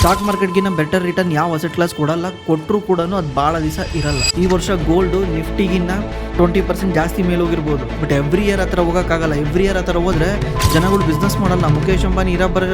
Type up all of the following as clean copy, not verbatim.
Stock ಮಾರ್ಕೆಟ್ಗಿನ್ನ better return ಯಾವ asset class ಕೊಡಲ್ಲ, ಕೊಟ್ಟರು ಕೂಡ ಅದು ಭಾಳ ದಿವಸ ಇರಲ್ಲ. ಈ ವರ್ಷ ಗೋಲ್ಡು ನಿಫ್ಟಿಗಿನ್ನ 20% ಜಾಸ್ತಿ ಮೇಲೆ ಹೋಗಿರ್ಬೋದು, ಬಟ್ ಎವ್ರಿ ಇಯರ್ ಆ ಥರ ಹೋಗೋಕ್ಕಾಗಲ್ಲ. ಎವ್ರಿ ಇಯರ್ ಆ ಥರ ಹೋದ್ರೆ ಜನಗಳು ಬಿಸ್ನೆಸ್ ಮಾಡಲ್ಲ. ಮುಖೇಶ್ ಅಂಬಾನಿ ಇರಾಬರ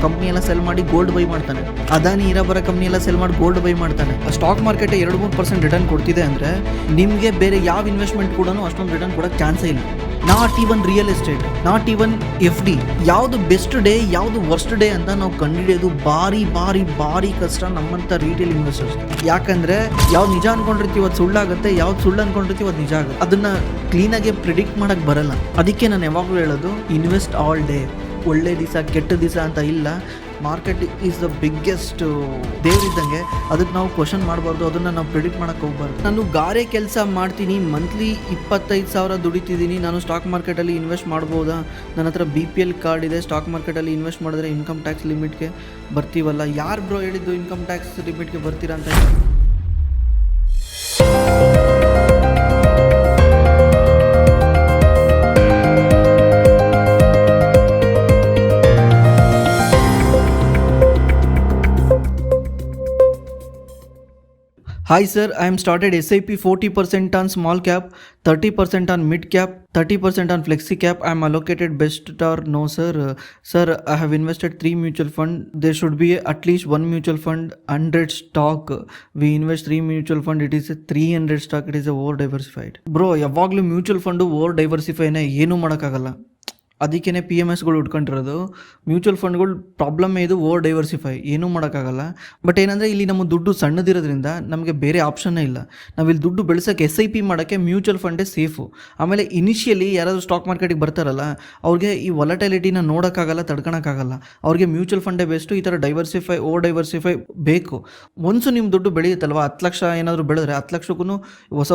ಕಂಪ್ನಿ ಎಲ್ಲ ಸೆಲ್ ಮಾಡಿ ಗೋಲ್ಡ್ ಬೈ ಮಾಡ್ತಾನೆ, ಅದಾನಿ ಇರಾಬರ ಕಂಪ್ನಿ ಎಲ್ಲ ಸೆಲ್ ಮಾಡಿ ಗೋಲ್ಡ್ ಬೈ ಮಾಡ್ತಾನೆ. ಸ್ಟಾಕ್ ಮಾರ್ಕೆಟ್ 2-3% ರಿಟರ್ನ್ ಕೊಡ್ತಿದೆ ಅಂದರೆ ನಿಮಗೆ ಬೇರೆ ಯಾವ ಇನ್ವೆಸ್ಟ್ಮೆಂಟ್ ಕೂಡ ಅಷ್ಟೊಂದು ರಿಟರ್ನ್ ಕೊಡೋಕ್ಕೆ ಚಾನ್ಸೇ ಇಲ್ಲ. Not even real estate, not even FD. ಯಾವುದು ಬೆಸ್ಟ್ ಡೇ ಯಾವುದು ವರ್ಸ್ಟ್ ಡೇ ಅಂತ ನಾವು ಕಂಡುಹಿಡಿಯೋದು ಭಾರಿ ಭಾರಿ ಭಾರಿ ಕಷ್ಟ ನಮ್ಮಂಥ ರಿಟೇಲ್ ಇನ್ವೆಸ್ಟರ್ಸ್. ಯಾಕಂದರೆ ಯಾವ್ದು ನಿಜ ಅನ್ಕೊಂಡಿರ್ತೀವಿ ಅದು ಸುಳ್ಳಾಗುತ್ತೆ, ಯಾವ್ದು ಸುಳ್ಳು ಅನ್ಕೊಂಡಿರ್ತೀವಿ ಅದು ನಿಜ ಆಗುತ್ತೆ. ಅದನ್ನು ಕ್ಲೀನಾಗಿ ಪ್ರಿಡಿಕ್ಟ್ ಮಾಡೋಕ್ಕೆ ಬರಲ್ಲ. ಅದಕ್ಕೆ ನಾನು ಯಾವಾಗಲೂ ಹೇಳೋದು ಇನ್ವೆಸ್ಟ್ ಆಲ್ ಡೇ. ಒಳ್ಳೆ ದಿವಸ ಕೆಟ್ಟ ದಿವಸ ಅಂತ ಇಲ್ಲ. ಮಾರ್ಕೆಟ್ ಈಸ್ ದ ಬಿಗ್ಗೆಸ್ಟ್ ದೇವರಿದ್ದಂಗೆ, ಅದಕ್ಕೆ ನಾವು ಕ್ವಶನ್ ಮಾಡಬಾರ್ದು, ಅದನ್ನು ನಾವು ಪ್ರಿಡಿಕ್ಟ್ ಮಾಡೋಕ್ಕೆ ಹೋಗ್ಬಾರ್ದು. ನಾನು ಗಾರೆ ಕೆಲಸ ಮಾಡ್ತೀನಿ, ಮಂತ್ಲಿ 25,000 ದುಡಿತಿದ್ದೀನಿ, ನಾನು ಸ್ಟಾಕ್ ಮಾರ್ಕೆಟಲ್ಲಿ ಇನ್ವೆಸ್ಟ್ ಮಾಡ್ಬೋದಾ? ನನ್ನ ಹತ್ರ BPL ಕಾರ್ಡ್ ಇದೆ, ಸ್ಟಾಕ್ ಮಾರ್ಕೆಟಲ್ಲಿ ಇನ್ವೆಸ್ಟ್ ಮಾಡಿದ್ರೆ ಇನ್ಕಮ್ ಟ್ಯಾಕ್ಸ್ ಲಿಮಿಟ್ಗೆ ಬರ್ತೀವಲ್ಲ. ಯಾರು ಬ್ರೋ ಹೇಳಿದ್ದು ಇನ್ಕಮ್ ಟ್ಯಾಕ್ಸ್ ಲಿಮಿಟ್ಗೆ ಬರ್ತೀರಾ ಅಂತ? Hi sir, I am started SIP 40% on small cap, 30% on mid cap, 30% on flexi cap. I am allocated best or no sir? Sir, I have invested 3 mutual fund. There should be at least 1 mutual fund, 100 stock. We invest 3 mutual fund. It is a 300 stock. It is a over diversified. Bro, ಯಾವಾಗಲೂ mutual fund over ಡೈವರ್ಸಿಫೈನೇ ಏನೂ ಮಾಡೋಕ್ಕಾಗಲ್ಲ. ಅದಕ್ಕೇ PMSಗಳು ಉಟ್ಕೊಂಡಿರೋದು. Mutual ಫಂಡ್ಗಳು ಪ್ರಾಬ್ಲಮ್ಮೇ ಇದು, over diversify, ಏನೂ ಮಾಡೋಕ್ಕಾಗಲ್ಲ. But ಏನಂದರೆ ಇಲ್ಲಿ ನಮ್ಮ ದುಡ್ಡು ಸಣ್ಣದಿರೋದ್ರಿಂದ ನಮಗೆ ಬೇರೆ ಆಪ್ಷನ್ನೇ ಇಲ್ಲ. ನಾವಿಲ್ಲಿ ದುಡ್ಡು ಬೆಳೆಸೋಕ್ಕೆ SIP ಮಾಡೋಕ್ಕೆ ಮ್ಯೂಚುವಲ್ ಫಂಡೇ ಸೇಫು. ಆಮೇಲೆ ಇನಿಷಿಯಲಿ ಯಾರಾದರೂ ಸ್ಟಾಕ್ ಮಾರ್ಕೆಟಿಗೆ ಬರ್ತಾರಲ್ಲ ಅವ್ರಿಗೆ ಈ ವಾಲಟೈಲಿಟಿನ ನೋಡೋಕ್ಕಾಗಲ್ಲ, ತಡ್ಕೊಳಕ್ಕಾಗಲ್ಲ. ಅವ್ರಿಗೆ ಮ್ಯೂಚುವಲ್ ಫಂಡೇ ಬೆಸ್ಟು. ಈ ಥರ ಡೈವರ್ಸಿಫೈ, ಓವರ್ ಡೈವರ್ಸಿಫೈ ಬೇಕು. ಒನ್ಸು ನಿಮ್ಮ ದುಡ್ಡು ಬೆಳೆಯುತ್ತಲ್ವ, 10 ಲಕ್ಷ ಏನಾದರೂ ಬೆಳೆದ್ರೆ 10 ಲಕ್ಷಕ್ಕೂ ಹೊಸ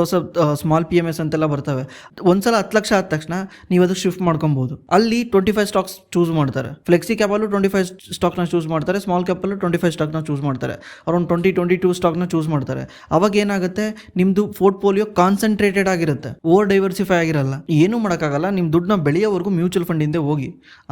ಸ್ಮಾಲ್ PMS ಅಂತೆಲ್ಲ ಬರ್ತವೆ. ಒಂದ್ಸಲ 10 ಲಕ್ಷ ಆದ ತಕ್ಷಣ ನೀವು ಅದಕ್ಕೆ ಶಿಫ್ಟ್ ಮಾಡ್ಕೊಬೋದು. ಅಲ್ಲಿ 25 ಸ್ಟಾಕ್ಸ್ ಚೂಸ್ ಮಾಡ್ತಾರೆ. ಫ್ಲೆಕ್ಸಿ ಕ್ಯಾಪಲ್ಲೂ 25 ಸ್ಟಾಕ್ನ ಚೂಸ್ ಮಾಡ್ತಾರೆ, ಸ್ಮಾಲ್ ಕ್ಯಾಪಲ್ಲೂ 25 ಸ್ಟಾಕ್ನ ಚೂಸ್ ಮಾಡ್ತಾರೆ, ಅರೌಂಡ್ 22 ಸ್ಟಾಕ್ನ ಚೂಸ್ ಮಾಡ್ತಾರೆ. ಅವಾಗ ಏನಾಗುತ್ತೆ, ನಿಮ್ಮದು ಪೋರ್ಟ್ಫೋಲಿಯೋ ಕಾನ್ಸಂಟ್ರೇಟೆಡ್ ಆಗಿರುತ್ತೆ, ಓವರ್ ಡೈವರ್ಸಿಫೈ ಆಗಿರಲ್ಲ. ಏನೂ ಮಾಡೋಕ್ಕಾಗಲ್ಲ. ನಿಮ್ಮ ದುಡ್ಡನ್ನ ಬೆಳೆಯೋವರೆಗೂ ಮ್ಯೂಚುವಲ್ ಫಂಡ್ ಹಿಂದೆ ಹೋಗಿ,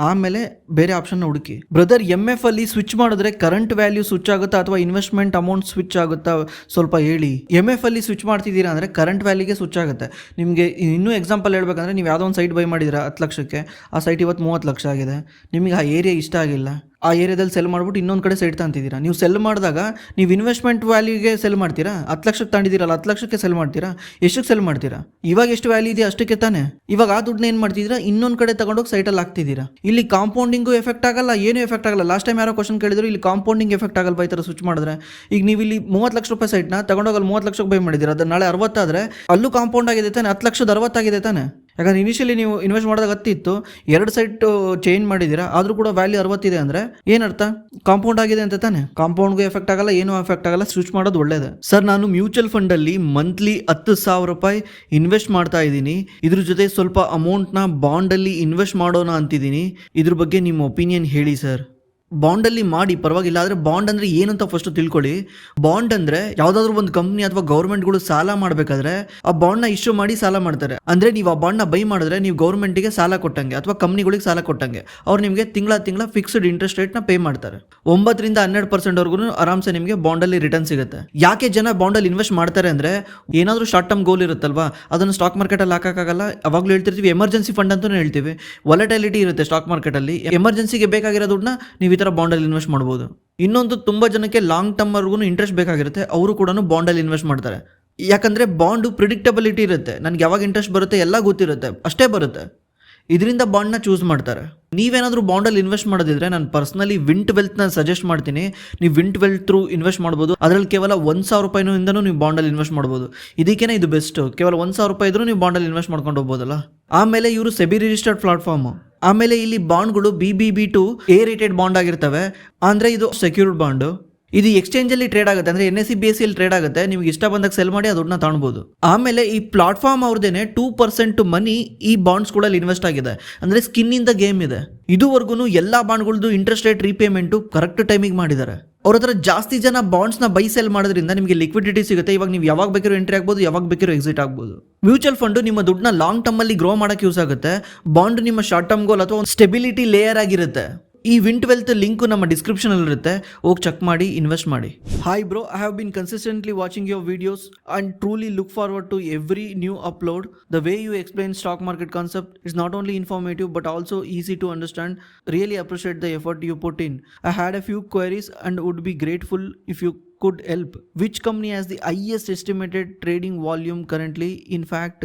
ಆಮೇಲೆ ಬೇರೆ ಆಪ್ಷನ್ನ ಹುಡುಕಿ. ಬ್ರದರ್, MF ಅಲ್ಲಿ ಸ್ವಿಚ್ ಮಾಡಿದ್ರೆ ಕರೆಂಟ್ ವ್ಯಾಲ್ಯೂ ಸ್ವಿಚ್ ಆಗುತ್ತಾ ಅಥವಾ ಇನ್ವೆಸ್ಟ್ಮೆಂಟ್ ಅಮೌಂಟ್ ಸ್ವಿಚ್ ಆಗುತ್ತಾ, ಸ್ವಲ್ಪ ಹೇಳಿ. MF ಅಲ್ಲಿ ಸ್ವಿಚ್ ಮಾಡ್ತಿದ್ದೀರಾ ಅಂದರೆ ಕರೆಂಟ್ ವ್ಯಾಲ್ಯೂಗೆ ಸ್ವಿಚ್ ಆಗುತ್ತೆ. ನಿಮಗೆ ಇನ್ನೂ ಎಕ್ಸಾಂಪಲ್ ಹೇಳ್ಬೇಕಂದ್ರೆ, ನೀವು ಯಾವುದೋ ಒಂದು ಸೈಟ್ ಬೈ ಮಾಡಿದ್ದೀರಾ 10 ಲಕ್ಷಕ್ಕೆ, ಆ ಸೈಟ್ ಇವತ್ತು 30 ಲಕ್ಷ ಆಗಿದೆ. ನಿಮಗೆ ಆ ಏರಿಯಾ ಇಷ್ಟ ಆಗಿಲ್ಲ, ಆ ಏರಿಯಾದಲ್ಲಿ ಸೆಲ್ ಮಾಡಿಬಿಟ್ಟು ಇನ್ನೊಂದು ಕಡೆ ಸೈಟ್ ತಂತಿದ್ದೀರಾ. ನೀವು ಸೆಲ್ ಮಾಡಿದಾಗ ನೀವು ಇನ್ವೆಸ್ಟ್ಮೆಂಟ್ ವ್ಯಾಲ್ಯೂಗೆ ಸೆಲ್ ಮಾಡ್ತೀರಾ? 10 ಲಕ್ಷಕ್ಕೆ ತಂದಿದ್ದೀರಲ್ಲ, 10 ಲಕ್ಷಕ್ಕೆ ಸೆಲ್ ಮಾಡ್ತೀರಾ? ಎಷ್ಟಕ್ಕೆ ಸೆಲ್ ಮಾಡ್ತೀರಾ? ಇವಾಗ ಎಷ್ಟು ವ್ಯಾಲ್ಯೂ ಇದೆ ಅಷ್ಟಕ್ಕೆ ತಾನೆ. ಇವಾಗ ಆ ದುಡ್ಡನ್ನ ಏನು ಮಾಡ್ತಿದ್ದೀರಾ, ಇನ್ನೊಂದು ಕಡೆ ತಗೊಂಡೋಗಿ ಸೈಟಲ್ಲಿ ಹಾಕ್ತಿದ್ದೀರಾ. ಇಲ್ಲಿ ಕಾಂಪೌಂಡಿಂಗು ಎಫೆಕ್ಟ್ ಆಗಲ್ಲ, ಏನೂ ಎಫೆಕ್ಟ್ ಆಗಲ್ಲ. ಲಾಸ್ಟ್ ಟೈಮ್ ಯಾರೋ ಕ್ವಶನ್ ಕೇಳಿದ್ರು, ಇಲ್ಲಿ ಕಾಂಪೌಂಡಿಂಗ್ ಎಫೆಕ್ಟ್ ಆಗಲ್ವಾ ಈ ಥರ ಸ್ವಿಚ್ ಮಾಡಿದ್ರೆ? ಈಗ ನೀವು ಇಲ್ಲಿ 30 ಲಕ್ಷ ರೂಪಾಯಿ ಸೈಟ್ನ ತಗೊಂಡೋಗಿ ಅಲ್ಲಿ 30 ಲಕ್ಷಕ್ಕೆ ಬೈ ಮಾಡಿದ್ದೀರಾ, ಅದು ನಾಳೆ 60 ಆದರೆ ಅಲ್ಲೂ ಕಾಂಪೌಂಡ್ ಆಗಿದೆ ತಾನೆ, 10 ಲಕ್ಷದ 60 ಆಗಿದೆ ತಾನೆ. ಯಾಕಂದರೆ ಇನಿಷಿಯಲಿ ನೀವು ಇನ್ವೆಸ್ಟ್ ಮಾಡಿದಾಗ 10 ಇತ್ತು, 2 ಸೈಟ್ ಚೇಂಜ್ ಮಾಡಿದ್ದೀರಾ, ಆದರೂ ಕೂಡ ವ್ಯಾಲ್ಯೂ 60 ಇದೆ ಅಂದರೆ ಏನರ್ಥ? ಕಾಂಪೌಂಡ್ ಆಗಿದೆ ಅಂತ ತಾನೆ. ಕಾಂಪೌಂಡ್ಗೂ ಎಫೆಕ್ಟ್ ಆಗಲ್ಲ, ಏನೂ ಎಫೆಕ್ಟ್ ಆಗಲ್ಲ, ಸ್ವಿಚ್ ಮಾಡೋದು ಒಳ್ಳೇದು. ಸರ್, ನಾನು ಮ್ಯೂಚುವಲ್ ಫಂಡಲ್ಲಿ ಮಂತ್ಲಿ 10,000 ರೂಪಾಯಿ ಇನ್ವೆಸ್ಟ್ ಮಾಡ್ತಾ ಇದ್ದೀನಿ. ಇದ್ರ ಜೊತೆ ಸ್ವಲ್ಪ ಅಮೌಂಟ್ನ ಬಾಂಡಲ್ಲಿ ಇನ್ವೆಸ್ಟ್ ಮಾಡೋಣ ಅಂತಿದ್ದೀನಿ. ಇದ್ರ ಬಗ್ಗೆ ನಿಮ್ಮ ಒಪಿನಿಯನ್ ಹೇಳಿ ಸರ್. ಬಾಂಡಲ್ಲಿ ಮಾಡಿ ಪರವಾಗಿಲ್ಲ, ಆದರೆ ಬಾಂಡ್ ಅಂದರೆ ಏನಂತ ಫಸ್ಟ್ ತಿಳ್ಕೊಳ್ಳಿ. ಬಾಂಡ್ ಅಂದರೆ ಯಾವುದಾದ್ರೂ ಒಂದು ಕಂಪ್ನಿ ಅಥವಾ ಗೌರ್ಮೆಂಟ್ಗಳು ಸಾಲ ಮಾಡಬೇಕಾದ್ರೆ ಆ ಬಾಂಡ್ನ ಇಶ್ಯೂ ಮಾಡಿ ಸಾಲ ಮಾಡ್ತಾರೆ. ಅಂದರೆ ನೀವು ಆ ಬಾಂಡ್ನ ಬೈ ಮಾಡಿದ್ರೆ ನೀವು ಗೌರ್ಮೆಂಟಿಗೆ ಸಾಲ ಕೊಟ್ಟಂಗೆ ಅಥವಾ ಕಂಪ್ನಿಗಳಿಗೆ ಸಾಲ ಕೊಟ್ಟಂಗೆ. ಅವ್ರು ನಿಮಗೆ ತಿಂಗಳ ಫಿಕ್ಸ್ಡ್ ಇಂಟ್ರೆಸ್ಟ್ ರೇಟ್ನ ಪೇ ಮಾಡ್ತಾರೆ. 9ರಿಂದ 12% ಆರಾಮ್ಸೆ ನಿಮಗೆ ಬಾಂಡಲ್ಲಿ ರಿಟರ್ನ್ ಸಿಗುತ್ತೆ. ಯಾಕೆ ಜನ ಬಾಂಡಲ್ಲಿ ಇನ್ವೆಸ್ಟ್ ಮಾಡ್ತಾರೆ ಅಂದರೆ, ಏನಾದರೂ ಶಾರ್ಟ್ ಟರ್ಮ್ ಗೋಲ್ ಇರುತ್ತಲ್ವಾ, ಅದನ್ನು ಸ್ಟಾಕ್ ಮಾರ್ಕೆಟಲ್ಲಿ ಹಾಕೋಕ್ಕಾಗಲ್ಲ. ಅವಾಗಲೂ ಹೇಳ್ತಿರ್ತೀವಿ ಎಮರ್ಜೆನ್ಸಿ ಫಂಡ್ ಅಂತಲೂ ಹೇಳ್ತೀವಿ. ವಾಲಟೈಲಿಟಿ ಇರುತ್ತೆ ಸ್ಟಾಕ್ ಮಾರ್ಕೆಟಲ್ಲಿ. ಎಮರ್ಜೆನ್ಸಿಗೆ ಬೇಕಾಗಿರೋ ದುಡ್ಡನ್ನ ನೀವು ಬಾಂಡಲ್ಲಿ ಇನ್ವೆಸ್ಟ್ ಮಾಡ್ಬೋದು. ಇನ್ನೊಂದು, ತುಂಬ ಜನಕ್ಕೆ ಲಾಂಗ್ ಟರ್ಮ್ ವರ್ಗೂ ಇಂಟ್ರೆಸ್ಟ್ ಬೇಕಾಗಿರುತ್ತೆ, ಅವರು ಕೂಡ ಬಾಂಡಲ್ಲಿ ಇನ್ವೆಸ್ಟ್ ಮಾಡ್ತಾರೆ. ಯಾಕಂದರೆ ಬಾಂಡು ಪ್ರಿಡಿಕ್ಟಬಿಲಿಟಿ ಇರುತ್ತೆ, ನನಗೆ ಯಾವಾಗ ಇಂಟ್ರೆಸ್ಟ್ ಬರುತ್ತೆ ಎಲ್ಲ ಗೊತ್ತಿರುತ್ತೆ, ಅಷ್ಟೇ ಬರುತ್ತೆ. ಇದರಿಂದ ಬಾಂಡ್ನ ಚೂಸ್ ಮಾಡ್ತಾರೆ. ನೀವೇನಾದರೂ ಬಾಂಡಲ್ಲಿ ಇನ್ವೆಸ್ಟ್ ಮಾಡೋದಿದ್ರೆ ನಾನು ಪರ್ಸ್ನಲಿ ವಿಂಟ್ ವೆಲ್ತ್ನ ಸಜೆಸ್ಟ್ ಮಾಡ್ತೀನಿ. ನೀವು ವಿಂಟ್ ವೆಲ್ತ್ ಥ್ರೂ ಇನ್ವೆಸ್ಟ್ ಮಾಡ್ಬೋದು. ಅದರಲ್ಲಿ ಕೇವಲ 1,000 ರೂಪಾಯಿನಿಂದನೂ ನೀವು ಬಾಂಡಲ್ಲಿ ಇನ್ವೆಸ್ಟ್ ಮಾಡ್ಬೋದು. ಇದಕ್ಕೇನೆ ಇದು ಬೆಸ್ಟ್. ಕೇವಲ 1,000 ರೂಪಾಯಿ ಇದ್ರೂ ನೀವು ಬಾಂಡಲ್ಲಿ ಇನ್ವೆಸ್ಟ್ ಮಾಡ್ಕೊಂಡು ಹೋಗ್ಬೋದಲ್ಲ. ಆಮೇಲೆ ಇವರು ಸೆಬಿ ರಿಜಿಸ್ಟರ್ಡ್ ಪ್ಲಾಟ್ಫಾರ್ಮ್. ಆಮೇಲೆ ಇಲ್ಲಿ ಬಾಂಡ್ಗಳು BBB2 A ರೇಟೆಡ್ ಬಾಂಡ್ ಆಗಿರ್ತವೆ. ಅಂದರೆ ಇದು ಸೆಕ್ಯೂರ್ಡ್ ಬಾಂಡು. ಇದು ಎಕ್ಸ್ಚೇಂಜಲ್ಲಿ ಟ್ರೇಡ್ ಆಗುತ್ತೆ, ಅಂದರೆ NSE BSE ಟ್ರೇಡ್ ಆಗುತ್ತೆ. ನಿಮ್ಗೆ ಇಷ್ಟ ಬಂದಾಗ ಸೆಲ್ ಮಾಡಿ ಅದನ್ನ ತಗೊಳ್ಬೋದು. ಆಮೇಲೆ ಈ ಪ್ಲಾಟ್ಫಾರ್ಮ್ ಅವ್ರದ್ದೇನೆ 2% ಮನಿ ಈ ಬಾಂಡ್ಸ್ಗಳಲ್ಲಿ ಇನ್ವೆಸ್ಟ್ ಆಗಿದೆ. ಅಂದರೆ ಸ್ಕಿನ್ ಇನ್ ದ ಗೇಮ್ ಇದೆ. ಇದುವರೆಗೂ ಎಲ್ಲ ಬಾಂಡ್ಗಳದ್ದು ಇಂಟ್ರೆಸ್ಟ್ ರೇಟ್ ರೀಪೇಮೆಂಟು ಕರೆಕ್ಟ್ ಟೈಮಿಗೆ ಮಾಡಿದ್ದಾರೆ. ಅವ್ರ ಹತ್ರ ಜಾಸ್ತಿ ಜನ ಬಾಂಡ್ಸ್ನ ಬೈ ಸೆಲ್ ಮಾಡೋದ್ರಿಂದ ನಿಮಗೆ ಲಿಕ್ವಿಡಿಟಿ ಸಿಗುತ್ತೆ. ಇವಾಗ ನೀವು ಯಾವಾಗ ಬೇಕಾದ್ರೂ ಎಂಟ್ರಿ ಆಗ್ಬೋದು, ಯಾವಾಗ ಬೇಕಾದ್ರೂ ಎಕ್ಸಿಟ್ ಆಗ್ಬೋದು. ಮ್ಯೂಚುವಲ್ ಫಂಡು ನಿಮ್ಮ ದುಡ್ಡನ್ನ ಲಾಂಗ್ ಟರ್ಮಲ್ಲಿ ಗ್ರೋ ಮಾಡೋಕ್ಕೆ ಯೂಸ್ ಆಗುತ್ತೆ. ಬಾಂಡ್ ನಿಮ್ಮ ಶಾರ್ಟ್ ಟರ್ಮ್ ಗೋಲ್ ಅಥವಾ ಒಂದು ಸ್ಟೆಬಿಲಿಟಿ ಲೇಯರ್ ಆಗಿರುತ್ತೆ. ಈ ವಿಂಟ್ ವೆಲ್ತ್ ಲಿಂಕು ನಮ್ಮ ಡಿಸ್ಕ್ರಿಪ್ಷನಲ್ಲಿರುತ್ತೆ, ಹೋಗಿ ಚೆಕ್ ಮಾಡಿ ಇನ್ವೆಸ್ಟ್ ಮಾಡಿ. Hi bro, I have been consistently watching your videos and truly look forward to every new upload. The way you explain stock market concept is not only informative but also easy to understand. Really appreciate the effort you put in. I had a few queries and would be grateful if you could help. Which company has the highest estimated trading volume currently? In fact,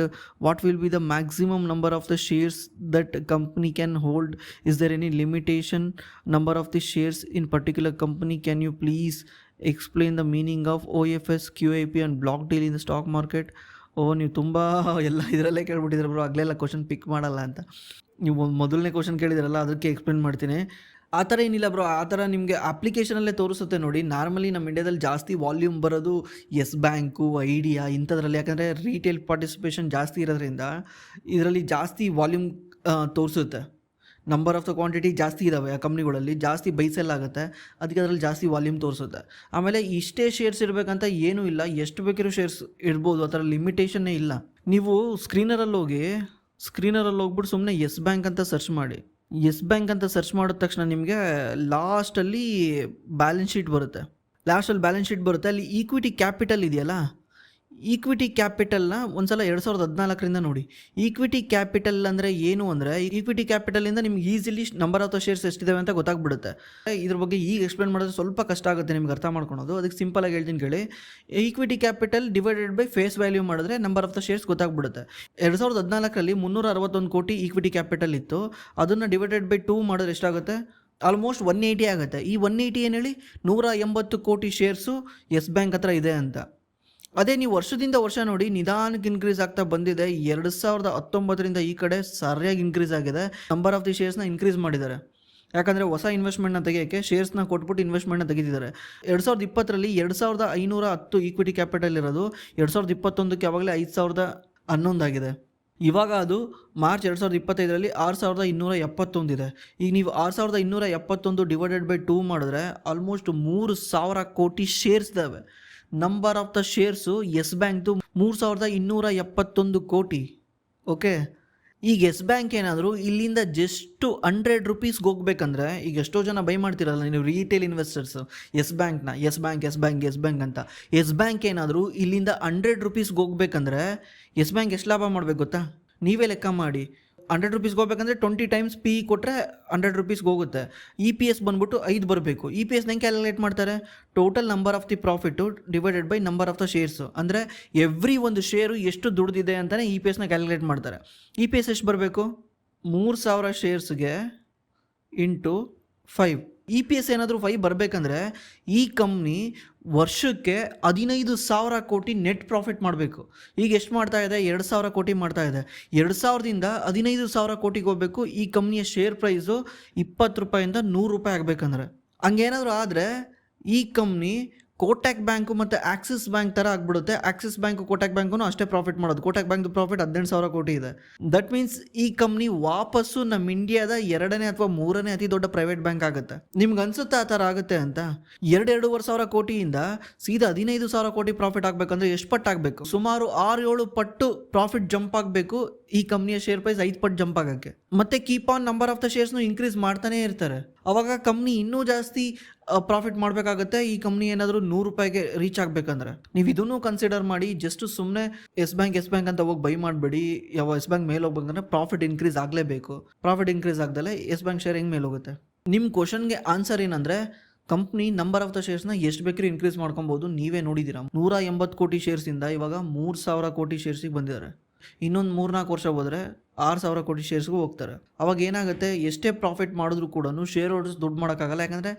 what will be the maximum number of the shares that company can hold? Is there any limitation number of the shares in particular company? Can you please explain the meaning of OFS, QIP and block deal in the stock market? ನೀವು ತುಂಬ ಎಲ್ಲ ಇದರಲ್ಲೇ ಕೇಳ್ಬಿಟ್ಟಿದ್ರೆ bro, ಆಗಲೆಲ್ಲ question ಪಿಕ್ ಮಾಡಲ್ಲ ಅಂತ. ನೀವು ಮೊದಲನೇ question ಕೇಳಿದಿರಲ್ಲ, ಅದಕ್ಕೆ explain ಮಾಡ್ತೀನಿ. ಆ ಥರ ಏನಿಲ್ಲ ಬ್ರೋ, ಆ ಥರ ನಿಮಗೆ ಅಪ್ಲಿಕೇಶನಲ್ಲೇ ತೋರಿಸುತ್ತೆ ನೋಡಿ. ನಾರ್ಮಲಿ ನಮ್ಮ ಇಂಡಿಯಾದಲ್ಲಿ ಜಾಸ್ತಿ ವಾಲ್ಯೂಮ್ ಬರೋದು ಎಸ್ ಬ್ಯಾಂಕು, ಐಡಿಯಾ ಇಂಥದ್ರಲ್ಲಿ, ಯಾಕಂದರೆ ರೀಟೇಲ್ ಪಾರ್ಟಿಸಿಪೇಷನ್ ಜಾಸ್ತಿ ಇರೋದ್ರಿಂದ ಇದರಲ್ಲಿ ಜಾಸ್ತಿ ವಾಲ್ಯೂಮ್ ತೋರಿಸುತ್ತೆ. ನಂಬರ್ ಆಫ್ ದ ಕ್ವಾಂಟಿಟಿ ಜಾಸ್ತಿ ಇದ್ದಾವೆ ಆ ಕಂಪ್ನಿಗಳಲ್ಲಿ, ಜಾಸ್ತಿ ಬೈಸೆಲ್ ಆಗುತ್ತೆ, ಅದಕ್ಕೆ ಅದರಲ್ಲಿ ಜಾಸ್ತಿ ವಾಲ್ಯೂಮ್ ತೋರಿಸುತ್ತೆ. ಆಮೇಲೆ ಇಷ್ಟೇ ಶೇರ್ಸ್ ಇರಬೇಕಂತ ಏನೂ ಇಲ್ಲ, ಎಷ್ಟು ಬೇಕಿರೋ ಶೇರ್ಸ್ ಇರ್ಬೋದು, ಆ ಥರ ಲಿಮಿಟೇಷನ್ನೇ ಇಲ್ಲ. ನೀವು ಸ್ಕ್ರೀನರಲ್ಲಿ ಹೋಗ್ಬಿಟ್ಟು ಸುಮ್ಮನೆ ಎಸ್ ಬ್ಯಾಂಕ್ ಅಂತ ಸರ್ಚ್ ಮಾಡಿ. ಎಸ್ ಬ್ಯಾಂಕ್ ಅಂತ ಸರ್ಚ್ ಮಾಡಿದ ತಕ್ಷಣ ನಿಮಗೆ ಲಾಸ್ಟಲ್ಲಿ ಬ್ಯಾಲೆನ್ಸ್ ಶೀಟ್ ಬರುತ್ತೆ. ಅಲ್ಲಿ ಈಕ್ವಿಟಿ ಕ್ಯಾಪಿಟಲ್ ಇದೆಯಲ್ಲ, ಈಕ್ವಿಟಿ ಕ್ಯಾಪಿಟಲ್ನ ಒಂದ್ಸಲ 2014 ನೋಡಿ. ಈಕ್ವಿಟಿ ಕ್ಯಾಪಿಟಲ್ ಅಂದರೆ ಏನು ಅಂದರೆ, ಈಕ್ವಿಟಿ ಕ್ಯಾಪಿಟಲಿಂದ ನಿಮ್ಗೆ easily number of the shares ಎಷ್ಟಿದ್ದಾವೆ ಅಂತ ಗೊತ್ತಾಗ್ಬಿಡುತ್ತೆ. ಇದ್ರ ಬಗ್ಗೆ ಈಗ ಎಕ್ಸ್ಪ್ಲೇನ್ ಮಾಡೋದು ಸ್ವಲ್ಪ ಕಷ್ಟ ಆಗುತ್ತೆ ನಿಮ್ಗೆ ಅರ್ಥ ಮಾಡ್ಕೊಳೋದು, ಅದಕ್ಕೆ ಸಿಂಪಲಾಗಿ ಹೇಳ್ತೀನಿ ಕೇಳಿ. Equity capital divided by face value ಮಾಡಿದ್ರೆ ನಂಬರ್ ಆಫ್ ದ ಶೇರ್ಸ್ ಗೊತ್ತಾಗ್ಬಿಡುತ್ತೆ. 2014 361 ಕೋಟಿ ಈಕ್ವಿಟಿ ಕ್ಯಾಪಿಟಲ್ ಇತ್ತು, ಅದನ್ನು ಡಿವೈಡೆಡ್ ಬೈ 2 ಮಾಡಿದ್ರೆ ಎಷ್ಟಾಗುತ್ತೆ? ಆಲ್ಮೋಸ್ಟ್ 180 ಆಗುತ್ತೆ. ಈ 180 ಏನು ಹೇಳಿ, 180 ಕೋಟಿ ಶೇರ್ಸು ಎಸ್ ಬ್ಯಾಂಕ್ ಹತ್ರ ಇದೆ ಅಂತ. ಅದೇ ನೀವು ವರ್ಷದಿಂದ ವರ್ಷ ನೋಡಿ, ನಿಧಾನಕ್ಕೆ ಇನ್ಕ್ರೀಸ್ ಆಗ್ತಾ ಬಂದಿದೆ. 2019 ಈ ಕಡೆ ಸರಿಯಾಗಿ ಇನ್ಕ್ರೀಸ್ ಆಗಿದೆ. ನಂಬರ್ ಆಫ್ ದಿ ಶೇರ್ಸ್ನ ಇನ್ಕ್ರೀಸ್ ಮಾಡಿದ್ದಾರೆ, ಯಾಕಂದರೆ ಹೊಸ ಇನ್ವೆಸ್ಟ್ಮೆಂಟ್ನ ತೆಗೆಯೋಕ್ಕೆ ಶೇರ್ಸ್ನ ಕೊಟ್ಬಿಟ್ಟು ಇನ್ವೆಸ್ಟ್ಮೆಂಟ್ನ ತೆಗೆದಿದ್ದಾರೆ. 2020 2510 ಈಕ್ವಿಟಿ ಕ್ಯಾಪಿಟಲ್ ಇರೋದು 2021 ಯಾವಾಗಲೇ 5011 ಆಗಿದೆ. ಇವಾಗ ಅದು ಮಾರ್ಚ್ 2025 6271 ಇದೆ. ಈಗ ನೀವು 6271 ಡಿವೈಡೆಡ್ ಬೈ 2 ಮಾಡಿದ್ರೆ ಆಲ್ಮೋಸ್ಟ್ 3000 ಕೋಟಿ ಶೇರ್ಸ್ ಇದ್ದಾವೆ. Number of the shares Yes ಬ್ಯಾಂಕ್ದು 3271 ಕೋಟಿ. ಓಕೆ, ಈಗ ಎಸ್ ಬ್ಯಾಂಕ್ ಏನಾದರೂ ಇಲ್ಲಿಂದ ಜಸ್ಟ್ 100 ರೂಪೀಸ್ಗೆ ಹೋಗ್ಬೇಕಂದ್ರೆ, ಈಗ ಎಷ್ಟೋ ಜನ ಬೈ ಮಾಡ್ತಿರಲ್ಲ ನೀವು ರೀಟೇಲ್ ಇನ್ವೆಸ್ಟರ್ಸು ಎಸ್ ಬ್ಯಾಂಕ್ನ, ಎಸ್ ಬ್ಯಾಂಕ್ ಅಂತ. ಎಸ್ ಬ್ಯಾಂಕ್ ಏನಾದರೂ ಇಲ್ಲಿಂದ 100 ರೂಪೀಸ್ಗೆ ಹೋಗ್ಬೇಕಂದ್ರೆ ಎಸ್ ಬ್ಯಾಂಕ್ ಎಷ್ಟು ಲಾಭ ಮಾಡಬೇಕು ಗೊತ್ತಾ? ನೀವೇ ಲೆಕ್ಕ ಮಾಡಿ. 100 ರೂಪೀಸ್ಗೆ ಹೋಗ್ಬೇಕಂದ್ರೆ 20 ಟೈಮ್ಸ್ ಪಿ ಕೊಟ್ಟರೆ 100 ರೂಪೀಸ್ಗೆ ಹೋಗುತ್ತೆ. ಇ ಪಿ ಎಸ್ ಬಂದ್ಬಿಟ್ಟು 5 ಬರಬೇಕು. ಇ ಪಿ ಎಸ್ ಹೆಂಗೆ ಕ್ಯಾಲ್ಕುಲೇಟ್ ಮಾಡ್ತಾರೆ? Total number of the profit divided by number of the shares. ಅಂದರೆ ಎವ್ರಿ ಒಂದು ಶೇರು ಎಷ್ಟು ದುಡ್ದಿದೆ ಅಂತಲೇ ಇ ಪಿ ಎಸ್ನ ಕ್ಯಾಲ್ಕುಲೇಟ್ ಮಾಡ್ತಾರೆ. ಇ ಪಿ ಎಸ್ ಎಷ್ಟು ಬರಬೇಕು? 3000 ಶೇರ್ಸ್ಗೆ ಇಂಟು 5. ಇ ಪಿ ಎಸ್ ಏನಾದರೂ 5 ಬರಬೇಕಂದ್ರೆ ಈ ಕಂಪ್ನಿ ವರ್ಷಕ್ಕೆ 15,000 ಕೋಟಿ ನೆಟ್ ಪ್ರಾಫಿಟ್ ಮಾಡಬೇಕು. ಈಗ ಎಷ್ಟು ಮಾಡ್ತಾ ಇದೆ? 2,000 ಕೋಟಿ ಮಾಡ್ತಾ ಇದೆ. 2,000ದಿಂದ 15,000 ಕೋಟಿಗೆ ಹೋಗಬೇಕು. ಈ ಕಂಪ್ನಿಯ ಶೇರ್ ಪ್ರೈಸು 20 ರೂಪಾಯಿಂದ 100 ರೂಪಾಯಿ ಆಗಬೇಕಂದ್ರೆ. ಹಂಗೇನಾದರೂ ಆದರೆ ಈ ಕಂಪ್ನಿ ಕೋಟಕ್ ಬ್ಯಾಂಕು ಮತ್ತು ಆಕ್ಸಿಸ್ ಬ್ಯಾಂಕ್ ಥರ ಆಗಿಬಿಡುತ್ತೆ. ಆಕ್ಸಿಸ್ ಬ್ಯಾಂಕು ಕೋಟಕ್ ಬ್ಯಾಂಕು ಅಷ್ಟೇ ಪ್ರಾಫಿಟ್ ಮಾಡೋದು. ಕೋಟಕ್ ಬ್ಯಾಂಕ್ದು ಪ್ರಾಫಿಟ್ 18,000 ಕೋಟಿ ಇದೆ. ದಟ್ ಮೀನ್ಸ್ ಈ ಕಂಪ್ನಿ ವಾಪಸ್ಸು ನಮ್ಮ ಇಂಡಿಯಾದ 2ನೇ ಅಥವಾ 3ನೇ ಅತಿ ದೊಡ್ಡ ಪ್ರೈವೇಟ್ ಬ್ಯಾಂಕ್ ಆಗುತ್ತೆ. ನಿಮ್ಗೆ ಅನ್ಸುತ್ತೆ ಆ ಥರ ಆಗುತ್ತೆ ಅಂತ? 2,500 ಕೋಟಿಯಿಂದ ಸೀದಾ 15,000 ಕೋಟಿ ಪ್ರಾಫಿಟ್ ಆಗಬೇಕಂದ್ರೆ ಎಷ್ಟು ಪಟ್ಟು ಆಗಬೇಕು? ಸುಮಾರು 6-7 ಪಟ್ಟು ಪ್ರಾಫಿಟ್ ಜಂಪ್ ಆಗಬೇಕು ಈ ಕಂಪ್ನಿಯ ಶೇರ್ ಪ್ರೈಸ್ 5 ಪಟ್ಟು ಜಂಪ್ ಆಗೋಕ್ಕೆ. ಮತ್ತೆ keep on number of the ಶೇರ್ಸ್ನು ಇನ್ಕ್ರೀಸ್ ಮಾಡ್ತಾನೇ ಇರ್ತಾರೆ. ಅವಾಗ ಕಂಪ್ನಿ ಇನ್ನೂ ಜಾಸ್ತಿ ಪ್ರಾಫಿಟ್ ಮಾಡಬೇಕಾಗುತ್ತೆ. ಈ ಕಂಪ್ನಿ ಏನಾದರೂ 100 ರೂಪಾಯಿಗೆ ರೀಚ್ ಆಗಬೇಕಂದ್ರೆ ನೀವು ಇದನ್ನು ಕನ್ಸಿಡರ್ ಮಾಡಿ. ಜಸ್ಟ್ ಸುಮ್ಮನೆ ಎಸ್ ಬ್ಯಾಂಕ್ ಅಂತ ಹೋಗಿ ಬೈ ಮಾಡಬೇಡಿ. ಯಾವ ಎಸ್ ಬ್ಯಾಂಕ್ ಮೇಲೆ ಹೋಗ್ಬೇಕಂದ್ರೆ ಪ್ರಾಫಿಟ್ ಇನ್ಕ್ರೀಸ್ ಆಗಲೇಬೇಕು. ಪ್ರಾಫಿಟ್ ಇನ್ಕ್ರೀಸ್ ಆಗದಲ್ಲೇ ಎಸ್ ಬ್ಯಾಂಕ್ ಶೇರ್ ಹೆಂಗೆ ಮೇಲೆ ಹೋಗುತ್ತೆ? ನಿಮ್ಮ ಕ್ವಶನ್ಗೆ ಆನ್ಸರ್ ಏನಂದರೆ, ಕಂಪ್ನಿ ನಂಬರ್ ಆಫ್ ದ ಶೇರ್ಸ್ನ ಎಷ್ಟು ಬೇಕಿರೋ ಇನ್ಕ್ರೀಸ್ ಮಾಡ್ಕೊಬೋದು. ನೀವೇ ನೋಡಿದ್ದೀರಾ, 180 ಕೋಟಿ ಶೇರ್ಸಿಂದ ಇವಾಗ 3,000 ಕೋಟಿ ಶೇರ್ಸಿಗೆ ಬಂದಿದ್ದಾರೆ. ಇನ್ನೊಂದು 3-4 ವರ್ಷ ಹೋದರೆ 6,000 ಕೋಟಿ ಶೇರ್ಸ್ಗೂ ಹೋಗ್ತಾರೆ. ಅವಾಗ ಏನಾಗುತ್ತೆ, ಎಷ್ಟೇ ಪ್ರಾಫಿಟ್ ಮಾಡಿದ್ರು ಕೂಡ ಶೇರ್ ಹೋಲ್ಡರ್ಸ್ ದುಡ್ಡು ಮಾಡೋಕ್ಕಾಗಲ್ಲ. ಯಾಕಂದರೆ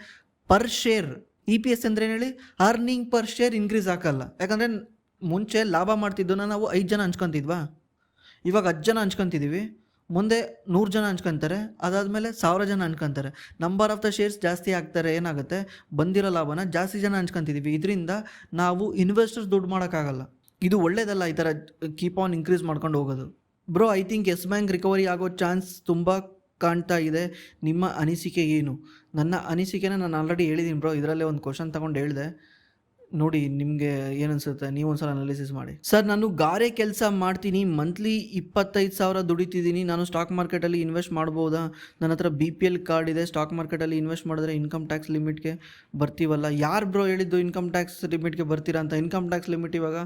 per share E P S ಅಂದರೆ ಏನು ಹೇಳಿ, ಅರ್ನಿಂಗ್ ಪರ್ ಶೇರ್ ಇನ್ಕ್ರೀಸ್ ಆಗಲ್ಲ. ಯಾಕಂದರೆ ಮುಂಚೆ ಲಾಭ ಮಾಡ್ತಿದ್ದೋನ್ನ ನಾವು 5 ಜನ ಹಂಚ್ಕೊತಿದ್ವಾ, ಇವಾಗ 10 ಜನ ಹಂಚ್ಕೊತಿದ್ದೀವಿ. ಮುಂದೆ 100 ಜನ ಹಂಚ್ಕೊತಾರೆ, ಅದಾದಮೇಲೆ 1000 ಜನ ಹಂಚ್ಕೊತಾರೆ. ನಂಬರ್ ಆಫ್ ದ ಶೇರ್ಸ್ ಜಾಸ್ತಿ ಆಗ್ತಾರೆ. ಏನಾಗುತ್ತೆ, ಬಂದಿರೋ ಲಾಭನ ಜಾಸ್ತಿ ಜನ ಹಂಚ್ಕೊತಿದ್ದೀವಿ. ಇದರಿಂದ ನಾವು ಇನ್ವೆಸ್ಟರ್ಸ್ ದುಡ್ಡು ಮಾಡೋಕ್ಕಾಗಲ್ಲ. ಇದು ಒಳ್ಳೇದಲ್ಲ ಈ ಥರ ಕೀಪ್ ಆನ್ ಇನ್ಕ್ರೀಸ್ ಮಾಡ್ಕೊಂಡು ಹೋಗೋದು. Bro, I think Yes bank recovery ಆಗೋ ಚಾನ್ಸ್ ತುಂಬ ಕಾಣ್ತಾ ಇದೆ. ನಿಮ್ಮ ಅನಿಸಿಕೆ ಏನು? ನನ್ನ ಅನಿಸಿಕೆನ ನಾನು ಆಲ್ರೆಡಿ ಹೇಳಿದ್ದೀನಿ ಬ್ರೋ, ಇದರಲ್ಲೇ ಒಂದು ಕ್ವಶನ್ ತೊಗೊಂಡು ಹೇಳಿದೆ. ನೋಡಿ ನಿಮಗೆ ಏನನ್ಸುತ್ತೆ, ನೀವು ಒಂದ್ಸಲ ಅನಾಲಿಸಿಸ್ ಮಾಡಿ. ಸರ್ ನಾನು ಗಾರೆ ಕೆಲಸ ಮಾಡ್ತೀನಿ, ಮಂತ್ಲಿ 25,000 ದುಡಿತಿದ್ದೀನಿ, ನಾನು ಸ್ಟಾಕ್ ಮಾರ್ಕೆಟಲ್ಲಿ ಇನ್ವೆಸ್ಟ್ ಮಾಡ್ಬೋದಾ? ನನ್ನ ಹತ್ರ BPL ಕಾರ್ಡ್ ಇದೆ, ಸ್ಟಾಕ್ ಮಾರ್ಕೆಟಲ್ಲಿ ಇನ್ವೆಸ್ಟ್ ಮಾಡಿದ್ರೆ ಇನ್ಕಮ್ ಟ್ಯಾಕ್ಸ್ ಲಿಮಿಟ್ಗೆ ಬರ್ತೀವಲ್ಲ. ಯಾರು ಬ್ರೋ ಹೇಳಿದ್ದು ಇನ್ಕಮ್ ಟ್ಯಾಕ್ಸ್ ಲಿಮಿಟ್ಗೆ ಬರ್ತೀರಾ ಅಂತ? ಇನ್ಕಮ್ ಟ್ಯಾಕ್ಸ್ ಲಿಮಿಟ್ ಇವಾಗ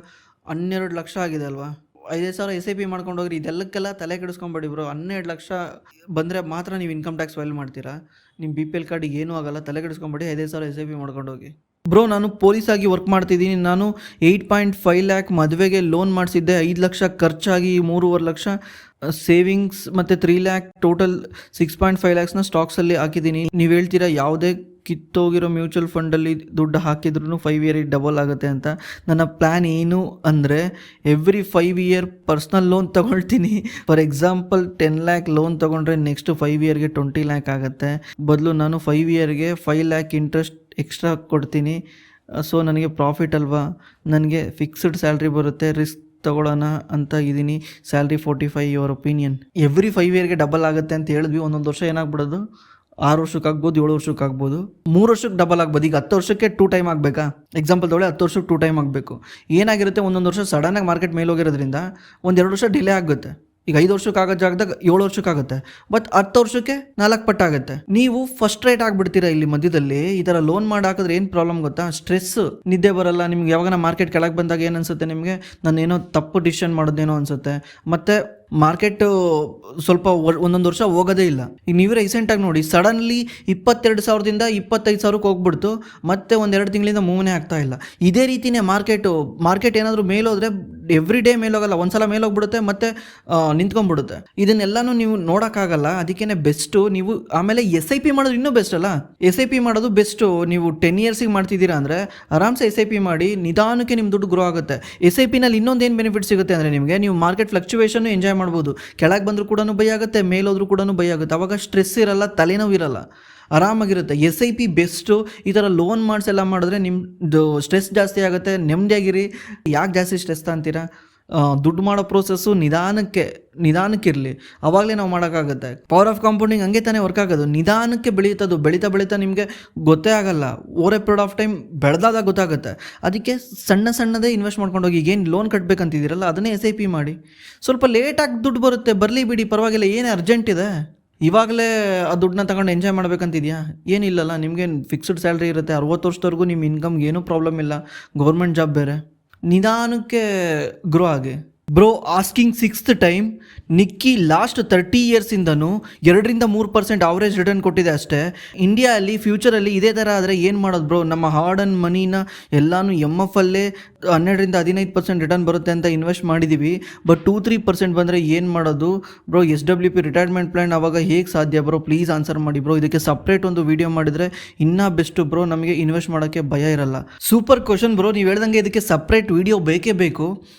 12 ಲಕ್ಷ ಆಗಿದೆ ಅಲ್ವಾ. 5,000 SIP ಮಾಡ್ಕೊಂಡು ಹೋಗ್ರಿ. ಇದೆಲ್ಲಕ್ಕೆಲ್ಲ ತಲೆ ಕೆಡಿಸ್ಕೊಂಬೇಡಿ ಬ್ರೋ. 12 ಲಕ್ಷ ಬಂದರೆ ಮಾತ್ರ ನೀವು ಇನ್ಕಮ್ ಟ್ಯಾಕ್ಸ್ ಫೈಲ್ ಮಾಡ್ತೀರಾ? ನಿಮ್ಮ BPL ಕಾರ್ಡಿಗೆ ಏನೂ ಆಗಲ್ಲ, ತಲೆ ಕೆಡಿಸ್ಕೊಂಬೇಡಿ. 5,000 SIP ಮಾಡ್ಕೊಂಡು ಹೋಗಿ. ಬ್ರೋ ನಾನು ಪೊಲೀಸಾಗಿ ವರ್ಕ್ ಮಾಡ್ತಿದ್ದೀನಿ, ನಾನು 8.5 ಲ್ಯಾಕ್ ಮದುವೆಗೆ ಲೋನ್ ಮಾಡಿಸಿದ್ದೆ, 5 ಲಕ್ಷ ಖರ್ಚಾಗಿ 3.5 ಲಕ್ಷ ಸೇವಿಂಗ್ಸ್ ಮತ್ತು 3 ಲ್ಯಾಕ್ ಟೋಟಲ್ 6.5 ಲ್ಯಾಕ್ಸ್ನ ಸ್ಟಾಕ್ಸಲ್ಲಿ ಹಾಕಿದ್ದೀನಿ. ನೀವು ಹೇಳ್ತೀರಾ ಯಾವುದೇ ಕಿತ್ತೋಗಿರೋ ಮ್ಯೂಚುವಲ್ ಫಂಡಲ್ಲಿ ದುಡ್ಡು ಹಾಕಿದ್ರೂ 5 ಇಯರಿಗೆ ಡಬಲ್ ಆಗುತ್ತೆ ಅಂತ. ನನ್ನ ಪ್ಲ್ಯಾನ್ ಏನು ಅಂದರೆ ಎವ್ರಿ 5 ಇಯರ್ ಪರ್ಸ್ನಲ್ ಲೋನ್ ತೊಗೊಳ್ತೀನಿ. ಫಾರ್ ಎಕ್ಸಾಂಪಲ್ 10 ಲ್ಯಾಕ್ ಲೋನ್ ತೊಗೊಂಡ್ರೆ ನೆಕ್ಸ್ಟ್ 5 ಇಯರ್ಗೆ 20 ಲ್ಯಾಕ್ ಆಗುತ್ತೆ. ಬದಲು ನಾನು 5 ಇಯರ್ಗೆ 5 ಲ್ಯಾಕ್ ಇಂಟ್ರೆಸ್ಟ್ ಎಕ್ಸ್ಟ್ರಾ ಕೊಡ್ತೀನಿ. ಸೊ ನನಗೆ ಪ್ರಾಫಿಟ್ ಅಲ್ವಾ, ನನಗೆ ಫಿಕ್ಸ್ಡ್ ಸ್ಯಾಲ್ರಿ ಬರುತ್ತೆ, ರಿಸ್ಕ್ ತಗೊಳ್ಳೋಣ ಅಂತ ಇದ್ದೀನಿ. Salary 45, your opinion? ಎವ್ರಿ 5 ಇಯರ್ಗೆ ಡಬಲ್ ಆಗುತ್ತೆ ಅಂತ ಹೇಳಿದ್ವಿ. ಒಂದೊಂದು ವರ್ಷ ಏನಾಗ್ಬಿಡೋದು, 6 ವರ್ಷಕ್ಕೆ ಆಗ್ಬೋದು, 7 ವರ್ಷಕ್ಕೆ ಆಗ್ಬೋದು, 3 ವರ್ಷಕ್ಕೆ ಡಬಲ್ ಆಗ್ಬೋದು. ಈಗ 10 ವರ್ಷಕ್ಕೆ 2 ಟೈಮ್ ಆಗಬೇಕಾ? ಎಕ್ಸಾಂಪಲ್ ತೊಗೊಳ್ಳಿ, 10 ವರ್ಷಕ್ಕೆ 2 ಟೈಮ್ ಆಗಬೇಕು. ಏನಾಗಿರುತ್ತೆ, ಒಂದೊಂದು ವರ್ಷ ಸಡನ್ನಾಗಿ ಮಾರ್ಕೆಟ್ ಮೇಲೆ ಹೋಗಿರೋದ್ರಿಂದ 1-2 ವರ್ಷ ಡಿಲೇ ಆಗುತ್ತೆ. ಈಗ 5 ವರ್ಷಕ್ಕೆ ಆಗೋ ಜಾಗದಾಗ 7 ವರ್ಷಕ್ಕಾಗುತ್ತೆ, ಬಟ್ 10 ವರ್ಷಕ್ಕೆ 4 ಪಟ್ಟಾಗುತ್ತೆ. ನೀವು ಫಸ್ಟ್ ರೇಟ್ ಆಗಿಬಿಡ್ತೀರಾ ಇಲ್ಲಿ ಮಧ್ಯದಲ್ಲಿ. ಈ ಥರ ಲೋನ್ ಮಾಡಿ ಹಾಕಿದ್ರೆ ಏನು ಪ್ರಾಬ್ಲಮ್ ಗೊತ್ತಾ? ಸ್ಟ್ರೆಸ್, ನಿದ್ದೆ ಬರಲ್ಲ ನಿಮ್ಗೆ. ಯಾವಾಗ ಮಾರ್ಕೆಟ್ ಕೆಳಗೆ ಬಂದಾಗ ಏನು ಅನ್ಸುತ್ತೆ ನಿಮಗೆ? ನಾನೇನೋ ತಪ್ಪು ಡಿಸಿಷನ್ ಮಾಡೋದೇನೋ ಅನಿಸುತ್ತೆ. ಮತ್ತು ಮಾರ್ಕೆಟು ಸ್ವಲ್ಪ ಒಂದೊಂದು ವರ್ಷ ಹೋಗೋದೇ ಇಲ್ಲ. ಈಗ ನೀವೇ ರೀಸೆಂಟಾಗಿ ನೋಡಿ, ಸಡನ್ಲಿ 22,000ದಿಂದ 25,000ಕ್ಕೆ ಹೋಗ್ಬಿಡ್ತು, ಮತ್ತೆ 1-2 ತಿಂಗಳಿಂದ ಮೂವ್ನೇ ಆಗ್ತಾ ಇಲ್ಲ. ಇದೇ ರೀತಿಯೇ ಮಾರ್ಕೆಟ್ ಏನಾದರೂ ಮೇಲೋದ್ರೆ ಎವ್ರಿ ಡೇ ಮೇಲೋಗಲ್ಲ, ಒಂದ್ಸಲ ಮೇಲೋಗ್ಬಿಡುತ್ತೆ ಮತ್ತೆ ನಿಂತ್ಕೊಂಡ್ಬಿಡುತ್ತೆ. ಇದನ್ನೆಲ್ಲನೂ ನೀವು ನೋಡೋಕ್ಕಾಗಲ್ಲ. ಅದಕ್ಕೇ ಬೆಸ್ಟು ನೀವು ಆಮೇಲೆ SIP ಮಾಡೋದು ಇನ್ನೂ ಬೆಸ್ಟ್ ಅಲ್ಲ. SIP ಮಾಡೋದು ಬೆಸ್ಟು. ನೀವು 10 ಇಯರ್ಸಿಗೆ ಮಾಡ್ತಿದ್ದೀರಾ ಅಂದರೆ ಆರಾಮ್ಸೆ SIP ಮಾಡಿ, ನಿಧಾನಕ್ಕೆ ನಿಮ್ಮ ದುಡ್ಡು ಗ್ರೋ ಆಗುತ್ತೆ. SIPನಲ್ಲಿ ಇನ್ನೊಂದೇನು ಬೆನಿಫಿಟ್ ಸಿಗುತ್ತೆ ಅಂದರೆ ನಿಮಗೆ, ನೀವು ಮಾರ್ಕೆಟ್ ಫ್ಲಕ್ಚುವೇಷನ್ನು ಎಂಜಾಯ್ ಮಾಡ್ಬೋದು. ಕೆಳಗೆ ಬಂದರೂ ಕೂಡ ಭಯ ಆಗುತ್ತೆ, ಮೇಲೋದ್ರೂ ಕೂಡ ಭಯ ಆಗುತ್ತೆ. ಅವಾಗ ಸ್ಟ್ರೆಸ್ ಇರಲ್ಲ, ತಲೆನೋವು ಇರಲ್ಲ, ಆರಾಮಾಗಿರುತ್ತೆ. SIP best. ಈ ಥರ ಲೋನ್ ಮಾಡಿಸೆಲ್ಲ ಮಾಡಿದ್ರೆ ನಿಮ್ಮದು ಸ್ಟ್ರೆಸ್ ಜಾಸ್ತಿ ಆಗುತ್ತೆ. ನೆಮ್ಮದಿಯಾಗಿರಿ. ಯಾಕೆ ಜಾಸ್ತಿ ಸ್ಟ್ರೆಸ್ ಅಂತೀರಾ? ದುಡ್ಡು ಮಾಡೋ ಪ್ರೋಸೆಸ್ಸು ನಿಧಾನಕ್ಕಿರಲಿ, ಆವಾಗಲೇ ನಾವು ಮಾಡೋಕ್ಕಾಗುತ್ತೆ. ಪವರ್ ಆಫ್ ಕಾಂಪೌಂಡಿಂಗ್ ಹಂಗೆ ತಾನೇ ವರ್ಕ್ ಆಗೋದು. ನಿಧಾನಕ್ಕೆ ಬೆಳೀತದು. ಬೆಳೀತಾ ನಿಮಗೆ ಗೊತ್ತೇ ಆಗಲ್ಲ. Over A period of time ಬೆಳೆದಾಗ ಗೊತ್ತಾಗುತ್ತೆ. ಅದಕ್ಕೆ ಸಣ್ಣದೇ ಇನ್ವೆಸ್ಟ್ ಮಾಡ್ಕೊಂಡು ಹೋಗಿ. ಈಗೇನು ಲೋನ್ ಕಟ್ಟಬೇಕಂತಿದ್ದೀರಲ್ಲ, ಅದನ್ನೇ SIP ಮಾಡಿ. ಸ್ವಲ್ಪ ಲೇಟಾಗಿ ದುಡ್ಡು ಬರುತ್ತೆ, ಬರಲಿ ಬಿಡಿ, ಪರವಾಗಿಲ್ಲ. ಏನೇ ಅರ್ಜೆಂಟ್ ಇದೆ? ಇವಾಗಲೇ ಆ ದುಡ್ಡನ್ನ ತಗೊಂಡು ಎಂಜಾಯ್ ಮಾಡ್ಬೇಕಂತಿದೆಯಾ? ಏನಿಲ್ಲಲ್ಲ. ನಿಮಗೆ ಫಿಕ್ಸ್ಡ್ ಸ್ಯಾಲ್ರಿ ಇರುತ್ತೆ. 60 ವರ್ಷದವರೆಗೂ ನಿಮ್ಮ ಇನ್ಕಮ್ಗೆ ಏನೂ ಪ್ರಾಬ್ಲಮ್ ಇಲ್ಲ. ಗೌರ್ಮೆಂಟ್ ಜಾಬ್ ಬೇರೆ. ನಿಧಾನಕ್ಕೆ ಗ್ರೋ ಆಗಿ. Bro asking 6th time. Nikkei last 30 ಇಯರ್ಸಿಂದನೂ 2-3% ಆವ್ರೇಜ್ ರಿಟರ್ನ್ ಕೊಟ್ಟಿದೆ ಅಷ್ಟೇ. ಇಂಡಿಯಾದಲ್ಲಿ ಫ್ಯೂಚರಲ್ಲಿ ಇದೇ ಥರ ಆದರೆ ಏನು ಮಾಡೋದು ಬ್ರೋ? ನಮ್ಮ ಹಾರ್ಡ್ ಆ್ಯಂಡ್ ಮನಿನ ಎಲ್ಲಾನು MFಲ್ಲೇ 12-15% ರಿಟರ್ನ್ ಬರುತ್ತೆ ಅಂತ ಇನ್ವೆಸ್ಟ್ ಮಾಡಿದ್ದೀವಿ. ಬಟ್ 2-3% ಬಂದರೆ ಏನು ಮಾಡೋದು ಬ್ರೋ? SWP ರಿಟೈರ್ಮೆಂಟ್ ಪ್ಲ್ಯಾನ್ ಆವಾಗ ಹೇಗೆ ಸಾಧ್ಯ ಬ್ರೋ? ಪ್ಲೀಸ್ ಆನ್ಸರ್ ಮಾಡಿ ಬ್ರೋ. ಇದಕ್ಕೆ ಸಪ್ರೇಟ್ ಒಂದು ವಿಡಿಯೋ ಮಾಡಿದರೆ ಇನ್ನೂ ಬೆಸ್ಟು ಬ್ರೋ. ನಮಗೆ ಇನ್ವೆಸ್ಟ್ ಮಾಡೋಕ್ಕೆ ಭಯ ಇರಲ್ಲ. Super question bro. ನೀವು ಹೇಳ್ದಂಗೆ ಇದಕ್ಕೆ ಸಪ್ರೇಟ್ ವಿಡಿಯೋ ಬೇಕೇ ಬೇಕು.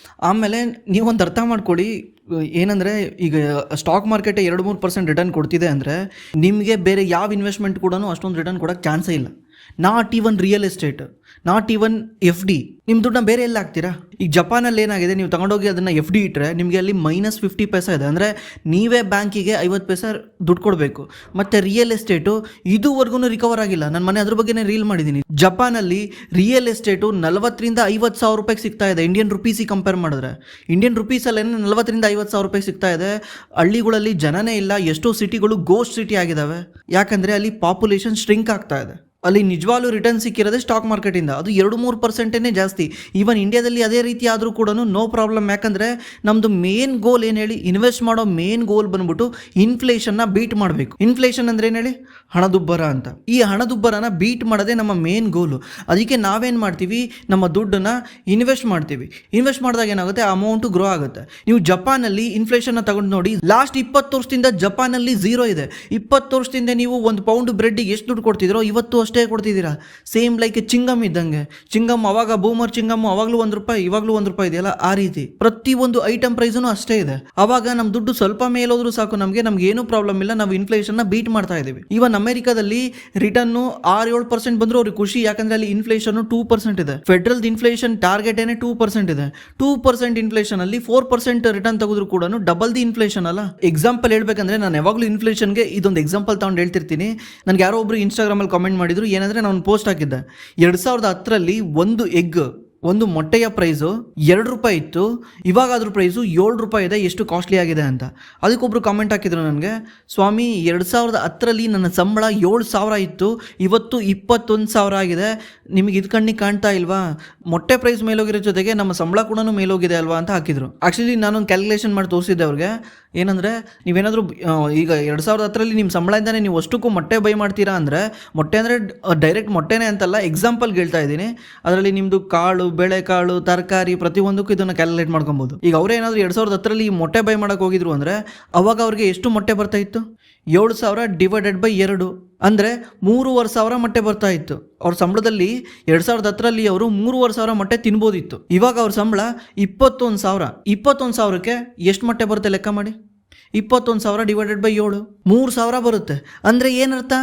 ಆಮೇಲೆ ನೀವೊಂದು ಅರ್ಥ ಮಾಡ್ಕೊಳ್ಳಿ, ಏನಂದರೆ ಈಗ ಸ್ಟಾಕ್ ಮಾರ್ಕೆಟ್ 2-3% ರಿಟರ್ನ್ ಕೊಡ್ತಿದೆ ಅಂದರೆ ನಿಮಗೆ ಬೇರೆ ಯಾವ ಇನ್ವೆಸ್ಟ್ಮೆಂಟ್ ಕೂಡ ಅಷ್ಟೊಂದು ರಿಟರ್ನ್ ಕೊಡೋಕ್ಕೆ ಚಾನ್ಸೇ ಇಲ್ಲ. Not even real estate, not even FD. ನಿಮ್ಮ ದುಡ್ಡನ್ನ ಬೇರೆ ಎಲ್ಲ ಹಾಕ್ತೀರಾ? ಈಗ ಜಪಾನಲ್ಲಿ ಏನಾಗಿದೆ, ನೀವು ತಗೊಂಡೋಗಿ ಅದನ್ನು FD ಇಟ್ಟರೆ ನಿಮಗೆ ಅಲ್ಲಿ -50 ಪೈಸೆ ಇದೆ. ಅಂದರೆ ನೀವೇ ಬ್ಯಾಂಕಿಗೆ 50 ಪೈಸೆ ದುಡ್ಡು ಕೊಡಬೇಕು. ಮತ್ತು ರಿಯಲ್ ಎಸ್ಟೇಟು ಇದುವರೆಗೂ ರಿಕವರ್ ಆಗಿಲ್ಲ. ನನ್ನ ಮನೆ ಅದ್ರ ಬಗ್ಗೆನೇ ರೀಲ್ ಮಾಡಿದ್ದೀನಿ. ಜಪಾನಲ್ಲಿ ರಿಯಲ್ ಎಸ್ಟೇಟು 40,000-50,000 ರೂಪಾಯಿಗೆ ಸಿಗ್ತಾ ಇದೆ. ಇಂಡಿಯನ್ ರುಪೀಸಿಗೆ ಕಂಪೇರ್ ಮಾಡಿದ್ರೆ ಇಂಡಿಯನ್ ರುಪೀಸಲ್ಲೇ 40,000-50,000 ರೂಪಾಯಿಗೆ ಸಿಗ್ತಾ ಇದೆ. ಹಳ್ಳಿಗಳಲ್ಲಿ ಜನನೇ ಇಲ್ಲ. ಎಷ್ಟೋ ಸಿಟಿಗಳು ಗೋಸ್ಟ್ ಸಿಟಿ ಆಗಿದ್ದಾವೆ. ಯಾಕಂದರೆ ಅಲ್ಲಿ ಪಾಪ್ಯುಲೇಷನ್ ಶ್ರಿಂಕ್ ಆಗ್ತಾ ಇದೆ. ಅಲ್ಲಿ ನಿಜವಾಗ್ಲೂ ರಿಟರ್ನ್ ಸಿಕ್ಕಿರೋದೇ ಸ್ಟಾಕ್ ಮಾರ್ಕೆಟಿಂದ. ಅದು 2-3% ಜಾಸ್ತಿ. ಈವನ್ ಇಂಡಿಯಾದಲ್ಲಿ ಅದೇ ರೀತಿ ಆದರೂ ಕೂಡ ನೋ ಪ್ರಾಬ್ಲಮ್. ಯಾಕಂದರೆ ನಮ್ಮದು ಮೇನ್ ಗೋಲ್ ಏನು ಹೇಳಿ? ಇನ್ವೆಸ್ಟ್ ಮಾಡೋ ಮೇನ್ ಗೋಲ್ ಬಂದ್ಬಿಟ್ಟು ಇನ್ಫ್ಲೇಷನ್ನ ಬೀಟ್ ಮಾಡಬೇಕು. ಇನ್ಫ್ಲೇಷನ್ ಅಂದರೆ ಏನು ಹೇಳಿ? ಹಣದುಬ್ಬರ ಅಂತ. ಈ ಹಣದುಬ್ಬರನ ಬೀಟ್ ಮಾಡೋದೇ ನಮ್ಮ ಮೇನ್ ಗೋಲು. ಅದಕ್ಕೆ ನಾವೇನು ಮಾಡ್ತೀವಿ? ನಮ್ಮ ದುಡ್ಡನ್ನು ಇನ್ವೆಸ್ಟ್ ಮಾಡ್ತೀವಿ. ಇನ್ವೆಸ್ಟ್ ಮಾಡಿದಾಗ ಏನಾಗುತ್ತೆ? ಅಮೌಂಟು ಗ್ರೋ ಆಗುತ್ತೆ. ನೀವು ಜಪಾನಲ್ಲಿ ಇನ್ಫ್ಲೇಷನ್ನ ತಗೊಂಡು ನೋಡಿ. ಲಾಸ್ಟ್ 20 ವರ್ಷದಿಂದ ಜಪಾನಲ್ಲಿ 0 ಇದೆ. 20 ವರ್ಷದಿಂದ ನೀವು 1 ಪೌಂಡ್ ಬ್ರೆಡ್ಡಿಗೆ ಎಷ್ಟು ದುಡ್ಡು ಕೊಡ್ತಿದ್ರೋ ಇವತ್ತು ಅಷ್ಟೇ ಕೊಡ್ತಿದ್ದೀರಾ. ಸೇಮ್ ಲೈಕ್ ಚಿಂಗಮ್ ಇದ್ದಂಗೆ. ಚಿಂಗಮ್ ಅವಾಗ ಬೂಮರ್ ಚಿಂಗಮ್ ಅವಾಗಲೂ ₹1, ಇವಾಗಲೂ ₹1 ಇದೆಯಲ್ಲ, ಆ ರೀತಿ ಪ್ರತಿಯೊಂದು ಐಟಮ್ ಪ್ರೈಸೂ ಅಷ್ಟೇ ಇದೆ. ಅವಾಗ ನಮ್ಮ ದುಡ್ಡು ಸ್ವಲ್ಪ ಮೇಲೋದ್ರೂ ಸಾಕು, ನಮಗೆ ಏನೂ ಪ್ರಾಬ್ಲಮ್ ಇಲ್ಲ. ನಾವು ಇನ್ಫ್ಲೇಷನ್ನ ಬೀಟ್ ಮಾಡ್ತಾ ಇದ್ದೀವಿ. ಇವನ್ ಅಮೆರಿಕಾದಲ್ಲಿ ರಿಟರ್ನು 6-7% ಬಂದರೂ ಅವ್ರಿಗೆ ಖುಷಿ. ಯಾಕಂದ್ರೆ ಅಲ್ಲಿ ಇನ್ಫ್ಲೇಷನ್ 2% ಇದೆ. ಫೆಡರಲ್ ಇನ್ಫ್ಲೇಷನ್ ಟಾರ್ಗೆಟ್ ಏನೇ 2% ಇದೆ. 2% ಇನ್ಫ್ಲೇಷನ್ ಅಲ್ಲಿ 4% ರಿಟರ್ನ್ ತೆಗೆದ್ರು ಕೂಡ ಡಬಲ್ ದಿ ಇನ್ಫ್ಲೇಷನ್ ಅಲ್ಲ. ಎಕ್ಸಾಂಪಲ್ ಹೇಳ್ಬೇಕಂದ್ರೆ ನಾನು ಯಾವಾಗಲೂ ಇನ್ಫ್ಲೇಷನ್ಗೆ ಇದೊಂದು ಎಕ್ಸಾಂಪಲ್ ತಗೊಂಡು ಹೇಳ್ತಿರ್ತೀನಿ. ನನಗೆ ಯಾರೋ ಒಬ್ರು ಇನ್ಸ್ಟಾಗ್ರಾಮಲ್ಲಿ ಕಾಮೆಂಟ್ ಮಾಡಿದ್ರು, ಮಾಡಿದ್ರು ಏನಂದರೆ ನಾನು ಪೋಸ್ಟ್ ಹಾಕಿದ್ದೆ 2010ರಲ್ಲಿ ಒಂದು ಮೊಟ್ಟೆಯ ಪ್ರೈಸು ₹2 ಇತ್ತು, ಇವಾಗ ಅದ್ರ ಪ್ರೈಸು ₹7 ಇದೆ, ಎಷ್ಟು ಕಾಸ್ಟ್ಲಿ ಆಗಿದೆ ಅಂತ. ಅದಕ್ಕೊಬ್ರು ಕಾಮೆಂಟ್ ಹಾಕಿದ್ರು ನನಗೆ, ಸ್ವಾಮಿ 2010ರಲ್ಲಿ ನನ್ನ ಸಂಬಳ 7,000 ಇತ್ತು, ಇವತ್ತು 21,000 ಆಗಿದೆ, ನಿಮಗೆ ಇದು ಕಣ್ಣಿಗೆ ಕಾಣ್ತಾ ಇಲ್ವಾ? ಮೊಟ್ಟೆ ಪ್ರೈಸ್ ಮೇಲೋಗಿರೋ ಜೊತೆಗೆ ನಮ್ಮ ಸಂಬಳ ಕೂಡ ಮೇಲೋಗಿದೆ ಅಲ್ವಾ ಅಂತ ಹಾಕಿದ್ರು. ಆ್ಯಕ್ಚುಲಿ ನಾನೊಂದು ಕ್ಯಾಲ್ಕುಲೇಷನ್ ಮಾಡಿ ತೋರಿಸಿದ್ದೆ ಅವ್ರಿಗೆ. ಏನಂದರೆ ನೀವೇನಾದರೂ ಈಗ 2010ರಲ್ಲಿ ನಿಮ್ಮ ಸಂಬಳದಿಂದನೇ ನೀವು ಅಷ್ಟಕ್ಕೂ ಮೊಟ್ಟೆ ಬೈ ಮಾಡ್ತೀರಾ ಅಂದರೆ, ಮೊಟ್ಟೆ ಅಂದರೆ ಡೈರೆಕ್ಟ್ ಮೊಟ್ಟೆನೇ ಅಂತಲ್ಲ, ಎಕ್ಸಾಂಪಲ್ಗೆ ಹೇಳ್ತಾ ಇದ್ದೀನಿ, ಅದರಲ್ಲಿ ನಿಮ್ಮದು ಕಾಳು, ಬೇಳೆಕಾಳು, ತರಕಾರಿ ಪ್ರತಿಯೊಂದಕ್ಕೂ ಇದನ್ನು ಕ್ಯಾಲ್ಕುಲೇಟ್ ಮಾಡ್ಕೊಬೋದು. ಈಗ ಅವರೇ ಏನಾದರೂ 2010ರಲ್ಲಿ ಮೊಟ್ಟೆ ಬೈ ಮಾಡೋಕೆ ಹೋಗಿದ್ರು ಅಂದರೆ ಅವಾಗ ಅವ್ರಿಗೆ ಎಷ್ಟು ಮೊಟ್ಟೆ ಬರ್ತಾ ಇತ್ತು? 7,000 ಡಿವೈಡೆಡ್ ಬೈ 2 ಅಂದರೆ 3,500 ಮೊಟ್ಟೆ ಬರ್ತಾ ಇತ್ತು. ಅವ್ರ ಸಂಬಳದಲ್ಲಿ 2010ರಲ್ಲಿ ಅವರು 3,500 ಮೊಟ್ಟೆ ತಿನ್ಬೋದಿತ್ತು. ಇವಾಗ ಅವ್ರ ಸಂಬಳ 21,000. 21,000ಕ್ಕೆ ಎಷ್ಟು ಮೊಟ್ಟೆ ಬರುತ್ತೆ ಲೆಕ್ಕ ಮಾಡಿ. 21,000 ಡಿವೈಡೆಡ್ ಬೈ 7 3,000 ಬರುತ್ತೆ. ಅಂದರೆ ಏನರ್ಥ?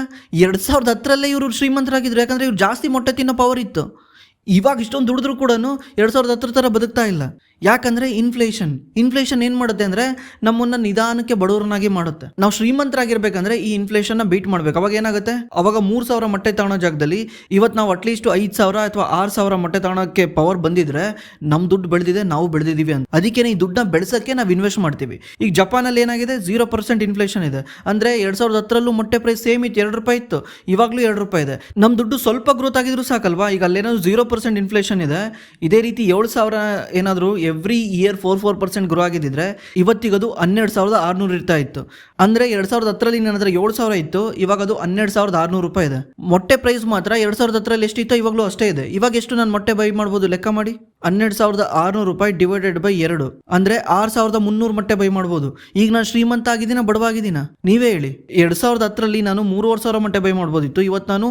2010ರಲ್ಲೇ ಇವರು ಶ್ರೀಮಂತರಾಗಿದ್ರು, ಯಾಕಂದರೆ ಇವ್ರು ಜಾಸ್ತಿ ಮೊಟ್ಟೆ ತಿನ್ನೋ ಪವರ್ ಇತ್ತು. ಇವಾಗ ಇಷ್ಟೊಂದು ದುಡಿದ್ರೂ ಕೂಡ 2010 ಥರ ಬದುಕ್ತಾ ಇಲ್ಲ. ಯಾಕಂದರೆ ಇನ್ಫ್ಲೇಷನ್ ಏನು ಮಾಡುತ್ತೆ ಅಂದರೆ ನಮ್ಮನ್ನು ನಿಧಾನಕ್ಕೆ ಬಡವರನ್ನಾಗಿ ಮಾಡುತ್ತೆ. ನಾವು ಶ್ರೀಮಂತರಾಗಿರ್ಬೇಕಂದ್ರೆ ಈ ಇನ್ಫ್ಲೇಷನ್ನ ಬೀಟ್ ಮಾಡಬೇಕು. ಅವಾಗ ಏನಾಗುತ್ತೆ? ಅವಾಗ 3,000 ಮೊಟ್ಟೆ ತಗೊಳ್ಳೋ ಜಾಗದಲ್ಲಿ ಇವತ್ತು ನಾವು ಅಟ್ಲೀಸ್ಟ್ 5,000 ಅಥವಾ 6,000 ಮೊಟ್ಟೆ ತಗೊಳ್ಳೋಕ್ಕೆ ಪವರ್ ಬಂದಿದ್ರೆ ನಮ್ಮ ದುಡ್ಡು ಬೆಳೆದಿದೆ, ನಾವು ಬೆಳೆದಿದ್ದೀವಿ ಅಂತ. ಅದಕ್ಕೆ ಈ ದುಡ್ಡನ್ನ ಬೆಳೆಸೋಕ್ಕೆ ನಾವು ಇನ್ವೆಸ್ಟ್ ಮಾಡ್ತೀವಿ. ಈಗ ಜಪಾನಲ್ಲಿ ಏನಾಗಿದೆ? 0% ಇನ್ಫ್ಲೇಷನ್ ಇದೆ. ಅಂದರೆ 2010ರಲ್ಲೂ ಮೊಟ್ಟೆ ಪ್ರೈಸ್ ಸೇಮ್ ಇತ್ತು, ₹2 ಇತ್ತು, ಇವಾಗಲೂ ₹2 ಇದೆ. ನಮ್ಮ ದುಡ್ಡು ಸ್ವಲ್ಪ ಗ್ರೋತ್ ಆಗಿದ್ರು ಸಾಕಲ್ವಾ? ಈಗ ಅಲ್ಲೇನಾದ್ರು 0% ಇನ್ಫ್ಲೇಷನ್ ಇದೆ, ಇದೇ ರೀತಿ 7,000 ಏನಾದರೂ ಎವ್ರಿ ಇಯರ್ 4% ಗ್ರೋ ಆಗಿದ್ದಿದ್ರೆ ಇವತ್ತಿಗದು 12,600 ಇರ್ತಾ ಇತ್ತು. ಅಂದರೆ 2010ರಲ್ಲಿ ನನ್ನ ಹತ್ರ 7,000 ಇತ್ತು, ಇವಾಗ ಅದು ₹12,600 ಇದೆ. ಮೊಟ್ಟೆ ಪ್ರೈಸ್ ಮಾತ್ರ 2010ರಲ್ಲಿ ಎಷ್ಟಿತ್ತು, ಇವಾಗಲೂ ಅಷ್ಟೇ ಇದೆ. ಇವಾಗ ಎಷ್ಟು ನಾನು ಮೊಟ್ಟೆ ಬೈ ಮಾಡ್ಬೋದು ಲೆಕ್ಕ ಮಾಡಿ? ₹12,600 ಡಿವೈಡೆಡ್ ಬೈ 2 ಅಂದರೆ 6,300 ಮೊಟ್ಟೆ ಬೈ ಮಾಡ್ಬೋದು. ಈಗ ನಾನು ಶ್ರೀಮಂತ ಆಗಿದ್ದೀನ, ಬಡವಾಗಿದ್ದೀನ? ನೀವೇ ಹೇಳಿ. 2010ರಲ್ಲಿ ನಾನು 3,500 ಮೊಟ್ಟೆ ಬೈ ಮಾಡ್ಬೋದಿತ್ತು, ಇವತ್ತು ನಾನು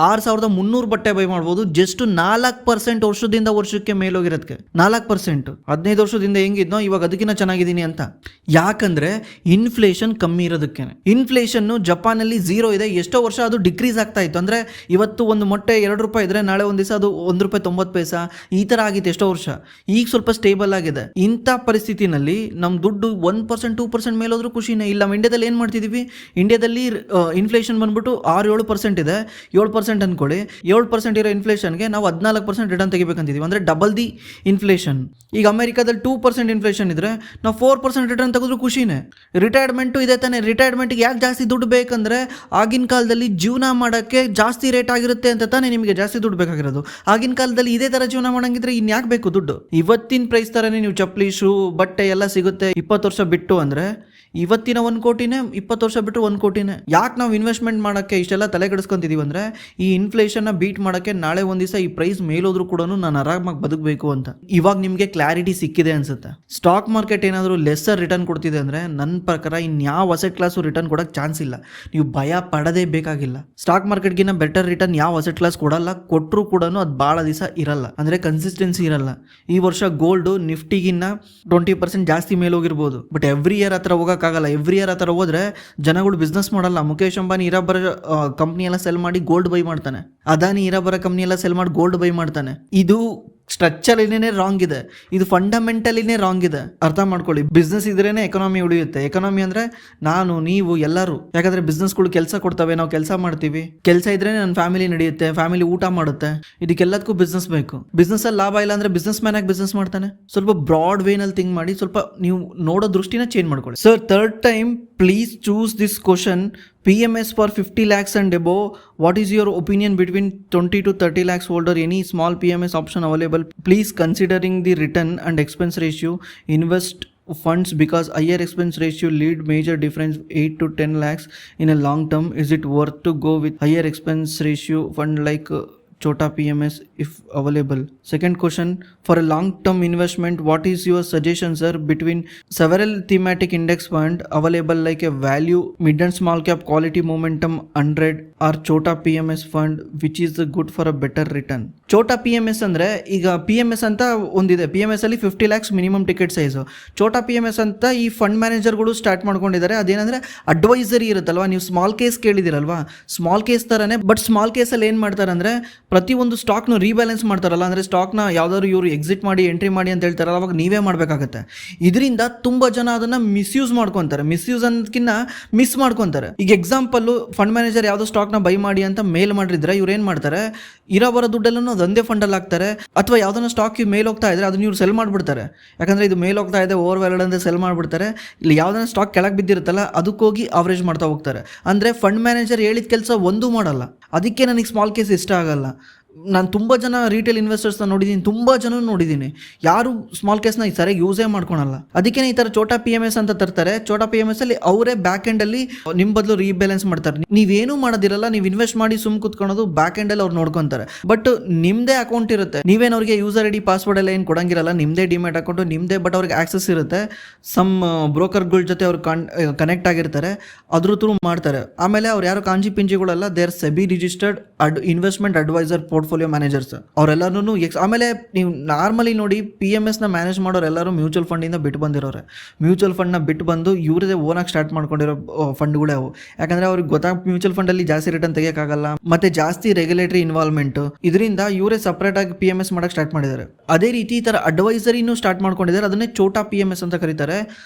6,300 ಮೊಟ್ಟೆ ಬೈ ಮಾಡ್ಬೋದು. ಜಸ್ಟ್ 4% ವರ್ಷದಿಂದ ವರ್ಷಕ್ಕೆ ಮೇಲೋಗಿರೋದಕ್ಕೆ. 4%. 15 ವರ್ಷದಿಂದ ಹೆಂಗಿದ್ನೋ ಇವಾಗ ಅದಕ್ಕಿಂತ ಚೆನ್ನಾಗಿದ್ದೀನಿ ಅಂತ. ಯಾಕಂದರೆ ಇನ್ಫ್ಲೇಷನ್ ಕಮ್ಮಿ ಇರೋದಕ್ಕೆ. ಇನ್ಫ್ಲೇಷನ್ನು ಜಪಾನಲ್ಲಿ 0 ಇದೆ. ಎಷ್ಟೋ ವರ್ಷ ಅದು ಡಿಕ್ರೀಸ್ ಆಗ್ತಾ ಇತ್ತು. ಅಂದರೆ ಇವತ್ತು ಒಂದು ಮೊಟ್ಟೆ ₹2 ಇದ್ದರೆ ನಾಳೆ ಒಂದು ದಿವಸ ಅದು ₹1.90 ಈ ಥರ ಆಗಿತ್ತು ಎಷ್ಟೋ ವರ್ಷ. ಈಗ ಸ್ವಲ್ಪ ಸ್ಟೇಬಲ್ ಆಗಿದೆ. ಇಂಥ ಪರಿಸ್ಥಿತಿನಲ್ಲಿ ನಮ್ಮ ದುಡ್ಡು 1% 2% ಮೇಲೋದ್ರೂ ಖುಷಿನೇ ಇಲ್ಲ. ನಮ್ಮ ಇಂಡಿಯಾದಲ್ಲಿ ಏನು ಮಾಡ್ತಿದ್ದೀವಿ? ಇಂಡಿಯಾದಲ್ಲಿ ಇನ್ಫ್ಲೇಷನ್ ಬಂದ್ಬಿಟ್ಟು 6-7% ಇದೆ. 7% ಅಂದ್ಕೊಳ್ಳಿ. 7% ಇರೋ ಇನ್ಫ್ಲೇಷನ್ಗೆ ನಾವು 14% ರಿಟರ್ನ್ ತೆಗಿಬೇಕಂತಿದ್ದೀವಿ. ಅಂದರೆ ಡಬಲ್ ದಿ ಇನ್ಫ್ಲೇಷನ್. ಈಗ ಅಮೆರಿಕಾದಲ್ಲಿ 2% ಇನ್ಫ್ಲೇಷನ್ ಇದ್ದರೆ ನಾವು 4% ರಿಟರ್ನ್ ತೆಗೆದ್ರೂ ಖುಷಿನೇ. ರಿಟೈರ್ಮೆಂಟು ಇದೆ ತಾನೇ. ರಿಟೈರ್ಮೆಂಟ್ಗೆ ಯಾಕೆ ಜಾಸ್ತಿ ದುಡ್ಡು ಬೇಕಂದರೆ ಆಗಿನ ಕಾಲದಲ್ಲಿ ಜೀವನ ಮಾಡೋಕ್ಕೆ ಜಾಸ್ತಿ ರೇಟ್ ಆಗಿರುತ್ತೆ ಅಂತ ತಾನೇ ನಿಮಗೆ ಜಾಸ್ತಿ ದುಡ್ಡು ಬೇಕಾಗಿರೋದು. ಆಗಿನ ಕಾಲದಲ್ಲಿ ಇದೇ ಥರ ಜೀವನ ಮಾಡೋಂಗಿದ್ರೆ ಇನ್ಯಾಕೆ ಬೇಕು ದುಡ್ಡು? ಇವತ್ತಿನ ಪ್ರೈಸ್ ಥರನೇ ನೀವು ಚಪ್ಪಲಿ, ಶೂ, ಬಟ್ಟೆ ಎಲ್ಲ ಸಿಗುತ್ತೆ 20 ವರ್ಷ ಬಿಟ್ಟು. ಅಂದರೆ ಇವತ್ತಿನ 1 ಕೋಟಿನೇ 20 ವರ್ಷ ಬಿಟ್ಟು 1 ಕೋಟಿನೇ. ಯಾಕೆ ನಾವು ಇನ್ವೆಸ್ಟ್ಮೆಂಟ್ ಮಾಡೋಕ್ಕೆ ಇಷ್ಟೆಲ್ಲ ತಲೆ ಕೆಡಿಸ್ಕೊತಿದ್ದೀವಿ ಅಂದರೆ ಈ ಇನ್ಫ್ಲೇಷನ್ನ ಬೀಟ್ ಮಾಡೋಕ್ಕೆ ನಾಳೆ ಒಂದು ದಿವಸ ಈ ಪ್ರೈಸ್ ಮೇಲೋದ್ರೂ ಕೂಡ ನಾನು ಆರಾಮಾಗಿ ಬದುಕಬೇಕು ಅಂತ. ಇವಾಗ ನಿಮಗೆ ಕ್ಲಾರಿಟಿ ಸಿಕ್ಕಿದೆ ಅನ್ಸುತ್ತೆ. ಸ್ಟಾಕ್ ಮಾರ್ಕೆಟ್ ಏನಾದರೂ ಲೆಸ್ಸರ್ ರಿಟರ್ನ್ ಕೊಡ್ತಿದೆ ಅಂದರೆ ನನ್ನ ಪ್ರಕಾರ ಇನ್ಯಾವ ಅಸೆಟ್ ಕ್ಲಾಸು ರಿಟರ್ನ್ ಕೊಡೋಕ್ಕೆ ಚಾನ್ಸ್ ಇಲ್ಲ. ನೀವು ಭಯ ಪಡೋದೇ ಬೇಕಾಗಿಲ್ಲ. ಸ್ಟಾಕ್ ಮಾರ್ಕೆಟ್ಗಿನ್ನ ಬೆಟರ್ ರಿಟರ್ನ್ ಯಾವ ಅಸೆಟ್ ಕ್ಲಾಸ್ ಕೊಡಲ್ಲ. ಕೊಟ್ಟರು ಕೂಡ ಅದು ಭಾಳ ದಿವಸ ಇರಲ್ಲ, ಅಂದರೆ ಕನ್ಸಿಸ್ಟೆನ್ಸಿ ಇರಲ್ಲ. ಈ ವರ್ಷ ಗೋಲ್ಡು ನಿಫ್ಟಿಗಿನ್ನ 20% ಜಾಸ್ತಿ ಮೇಲೋಗಿರ್ಬೋದು. ಬಟ್ ಎವ್ರಿ ಇಯರ್ ಹತ್ರ ಹೋಗೋಕ್ಕಾಗಲ್ಲ. ಎವ್ರಿ ಇಯರ್ ಹತ್ರ ಹೋದ್ರೆ ಜನಗಳು ಬಿಸ್ನೆಸ್ ಮಾಡಲ್ಲ. ಮುಖೇಶ್ ಅಂಬಾನಿ ಇರಬರ ಕಂಪ್ನಿ ಎಲ್ಲ ಸೆಲ್ ಮಾಡಿ ಗೋಲ್ಡ್ ಬೈ ಮಾಡ್ತಾನೆ. ಅದಾನಿ ಇರಬರ ಕಂಪ್ನಿ ಎಲ್ಲ ಸೆಲ್ ಮಾಡಿ ಗೋಲ್ಡ್ ಬೈ ಮಾಡ್ತಾನೆ. ಇದು ಸ್ಟ್ರಕ್ಚರಲಿನೇ ರಾಂಗ್ ಇದೆ. ಇದು ಫಂಡಮೆಂಟಲಿನೇ ರಾಂಗ್ ಇದೆ. ಅರ್ಥ ಮಾಡ್ಕೊಳ್ಳಿ. ಬಿಸ್ನೆಸ್ ಇದ್ರೇನೆ ಎಕಾನಮಿ ಉಳಿಯುತ್ತೆ. ಎಕಾನಮಿ ಅಂದರೆ ನಾನು, ನೀವು, ಎಲ್ಲರೂ. ಯಾಕಂದರೆ ಬಿಸ್ನೆಸ್ಗಳು ಕೆಲಸ ಕೊಡ್ತವೆ, ನಾವು ಕೆಲಸ ಮಾಡ್ತೀವಿ. ಕೆಲಸ ಇದ್ರೇ ನನ್ನ ಫ್ಯಾಮಿಲಿ ನಡೆಯುತ್ತೆ, ಫ್ಯಾಮಿಲಿ ಊಟ ಮಾಡುತ್ತೆ. ಇದಕ್ಕೆಲ್ಲದಕ್ಕೂ ಬಿಸ್ನೆಸ್ ಬೇಕು. ಬಿಸ್ನೆಸ್ಸಲ್ಲಿ ಲಾಭ ಇಲ್ಲ ಅಂದರೆ ಬಿಸ್ನೆಸ್ ಮ್ಯಾನ್ ಆಗಿ ಬಿಸ್ನೆಸ್ ಮಾಡ್ತಾನೆ. ಸ್ವಲ್ಪ ಬ್ರಾಡ್ ವೇನಲ್ಲಿ ಥಿಂಕ್ ಮಾಡಿ, ಸ್ವಲ್ಪ ನೀವು ನೋಡೋ ದೃಷ್ಟಿನ ಚೇಂಜ್ ಮಾಡ್ಕೊಳ್ಳಿ. Sir, third time please choose this question. PMS for 50 lakhs and above. What is your opinion between 20 to 30 lakhs holder? Any small PMS option available? Please considering the return and expense ratio. Invest funds because higher expense ratio lead major difference 8 to 10 lakhs in a long term. Is it worth to go with higher expense ratio fund like Chota PMS if available? Second question, for a long term investment, what is your suggestion, sir, between several thematic index fund available like a value, mid and small cap, quality, momentum 100 or Chota PMS fund, which is good for a better return? Chota PMS ಅಂದರೆ ಈಗ PMS ಅಂತ ಒಂದಿದೆ. PMS ಅಲ್ಲಿ 50 lakhs minimum ticket size. Chota PMS ಅಂತ ಈ fund ಮ್ಯಾನೇಜರ್ಗಳು start ಮಾಡ್ಕೊಂಡಿದ್ದಾರೆ. ಅದೇನಂದರೆ advisory ಇರುತ್ತಲ್ವಾ, ನೀವು ಸ್ಮಾಲ್ ಕೇಸ್ ಕೇಳಿದಿರಲ್ವಾ, ಸ್ಮಾಲ್ ಕೇಸ್ ಥರನೇ. ಬಟ್ ಸ್ಮಾಲ್ ಕೇಸಲ್ಲಿ ಏನು ಮಾಡ್ತಾರೆ ಅಂದರೆ ಪ್ರತಿಯೊಂದು ಸ್ಟಾಕ್ನು ರೀಬ್ಯಾಲೆನ್ಸ್ ಮಾಡ್ತಾರಲ್ಲ, ಅಂದರೆ ಸ್ಟಾಕ್ನ ಯಾವ್ದಾದ್ರು ಇವರು ಎಕ್ಸಿಟ್ ಮಾಡಿ ಎಂಟ್ರಿ ಮಾಡಿ ಅಂತ ಹೇಳ್ತಾರಲ್ಲ, ಅವಾಗ ನೀವೇ ಮಾಡಬೇಕಾಗತ್ತೆ. ಇದರಿಂದ ತುಂಬ ಜನ ಅದನ್ನು ಮಿಸ್ಯೂಸ್ ಮಾಡ್ಕೊತಾರೆ. ಮಿಸ್ಯೂಸ್ ಅನ್ನೋದಕ್ಕಿಂತ ಮಿಸ್ ಮಾಡ್ಕೊತಾರೆ. ಈಗ ಎಕ್ಸಾಂಪಲ್ಲು, ಫಂಡ್ ಮ್ಯಾನೇಜರ್ ಯಾವುದೋ ಸ್ಟಾಕ್ನ ಬೈ ಮಾಡಿ ಅಂತ ಮೇಲ್ ಮಾಡಿದ್ರೆ ಇವ್ರು ಏನು ಮಾಡ್ತಾರೆ, ಇರೋ ಬರೋ ದುಡ್ಡೆಲ್ಲೂ ಅದೊಂದೇ ಫಂಡಲ್ಲಿ ಹಾಕ್ತಾರೆ. ಅಥವಾ ಯಾವುದನ್ನ ಸ್ಟಾಕ್ ಮೇಲ್ ಹೋಗ್ತಾ ಇದ್ರೆ ಅದನ್ನ ಇವ್ರು ಸೆಲ್ ಮಾಡಿಬಿಡ್ತಾರೆ. ಯಾಕಂದರೆ ಇದು ಮೇಲ್ ಹೋಗ್ತಾ ಇದೆ, ಓವರ್ ವ್ಯಾಲ್ಯೂಡ್ ಅಂತ ಸೆಲ್ ಮಾಡಿಬಿಡ್ತಾರೆ. ಇಲ್ಲಿ ಯಾವುದನ್ನ ಸ್ಟಾಕ್ ಕೆಳಗೆ ಬಿದ್ದಿರುತ್ತಲ್ಲ ಅದಕ್ಕೋಗಿ ಅವರೇಜ್ ಮಾಡ್ತಾ ಹೋಗ್ತಾರೆ. ಅಂದರೆ ಫಂಡ್ ಮ್ಯಾನೇಜರ್ ಹೇಳಿದ ಕೆಲಸ ಒಂದೂ ಮಾಡಲ್ಲ. ಅದಕ್ಕೆ ನನಗೆ ಸ್ಮಾಲ್ ಕೇಸ್ ಇಷ್ಟ ಆಗಲ್ಲ. ನಾನು ತುಂಬ ಜನ ರಿಟೇಲ್ ಇನ್ವೆಸ್ಟರ್ಸ್ನ ನೋಡಿದ್ದೀನಿ, ತುಂಬ ಜನ ನೋಡಿದ್ದೀನಿ, ಯಾರು ಸ್ಮಾಲ್ ಕೇಸ್ನ ಸರಿಯಾಗಿ ಯೂಸೇ ಮಾಡ್ಕೊಳಲ್ಲ. ಅದಕ್ಕೆ ಈ ಥರ ಛೋಟಾ PMS ಅಂತ ತರ್ತಾರೆ. ಛೋಟಾ PMS ಅಲ್ಲಿ ಅವರೇ ಬ್ಯಾಕ್ ಎಂಡಲ್ಲಿ ನಿಮ್ಮ ಬದಲು ರೀಬ್ಯಾಲೆನ್ಸ್ ಮಾಡ್ತಾರೆ. ನೀವೇನು ಮಾಡೋದಿರಲ್ಲ, ನೀವು ಇನ್ವೆಸ್ಟ್ ಮಾಡಿ ಸುಮ್ ಕುತ್ಕೊಳ್ಳೋದು, ಬ್ಯಾಕ್ ಎಂಡಲ್ಲಿ ಅವ್ರು ನೋಡ್ಕೊತಾರೆ. ಬಟ್ ನಿಮ್ಮದೇ ಅಕೌಂಟ್ ಇರುತ್ತೆ, ನೀವೇನು ಅವ್ರಿಗೆ ಯೂಸರ್ ID ಪಾಸ್ವರ್ಡ್ ಎಲ್ಲ ಏನು ಕೊಡಂಗಿರಲ್ಲ, ನಿಮ್ಮದೇ ಡಿಮ್ಯಾಟ್ ಅಕೌಂಟು ನಿಮ್ಮದೇ. ಬಟ್ ಅವ್ರಿಗೆ ಆಕ್ಸೆಸ್ ಇರುತ್ತೆ, ಸಮ್ ಬ್ರೋಕರ್ಗಳ ಜೊತೆ ಅವ್ರು ಕನೆಕ್ಟ್ ಆಗಿರ್ತಾರೆ, ಅದ್ರ ಥ್ರೂ ಮಾಡ್ತಾರೆ. ಆಮೇಲೆ ಅವ್ರು ಯಾರು ಕಾಂಜಿ ಪಿಂಜಿಗಳೆಲ್ಲ, they are SEBI registered investment adviser portfolio managers. ಅವರೆಲ್ಲರೂ ಆಮೇಲೆ ನೀವು ನಾರ್ಮಲಿ ನೋಡಿ PMSನ ಮ್ಯಾನೇಜ್ ಮಾಡೋರೆಲ್ಲರೂ ಮ್ಯೂಚುವಲ್ ಫಂಡಿಂದ ಬಿಟ್ಟು ಬಂದಿರೋರೆ. ಮ್ಯೂಚುವಲ್ ಫಂಡ್ನ ಬಿಟ್ಟು ಬಂದು ಇವರದೇ ಓನಾಗಿ ಸ್ಟಾರ್ಟ್ ಮಾಡ್ಕೊಂಡಿರೋ ಫಂಡ್ಗಳೇ ಅವು. ಯಾಕಂದರೆ ಅವ್ರಿಗೆ ಮ್ಯೂಚುವಲ್ ಫಂಡಲ್ಲಿ ಜಾಸ್ತಿ ರಿಟರ್ನ್ ತೆಗಿಯೋಕ್ಕಾಗಲ್ಲ, ಮತ್ತೆ ಜಾಸ್ತಿ ರೆಗ್ಯುಲೇಟರಿ ಇನ್ವಾಲ್ವ್ಮೆಂಟ್. ಇದರಿಂದ ಇವರೇ ಸಪ್ರೇಟಾಗಿ PMS ಮಾಡೋಕ್ಕೆ ಸ್ಟಾರ್ಟ್ ಮಾಡಿದ್ದಾರೆ. ಅದೇ ರೀತಿ ಈ ಥರ ಅಡ್ವೈಸರಿನೂ ಸ್ಟಾರ್ಟ್ ಮಾಡ್ಕೊಂಡಿದ್ದಾರೆ. ಅದನ್ನೇ ಛೋಟಾ PMS ಅಂತ ಕರೀತಾರೆ.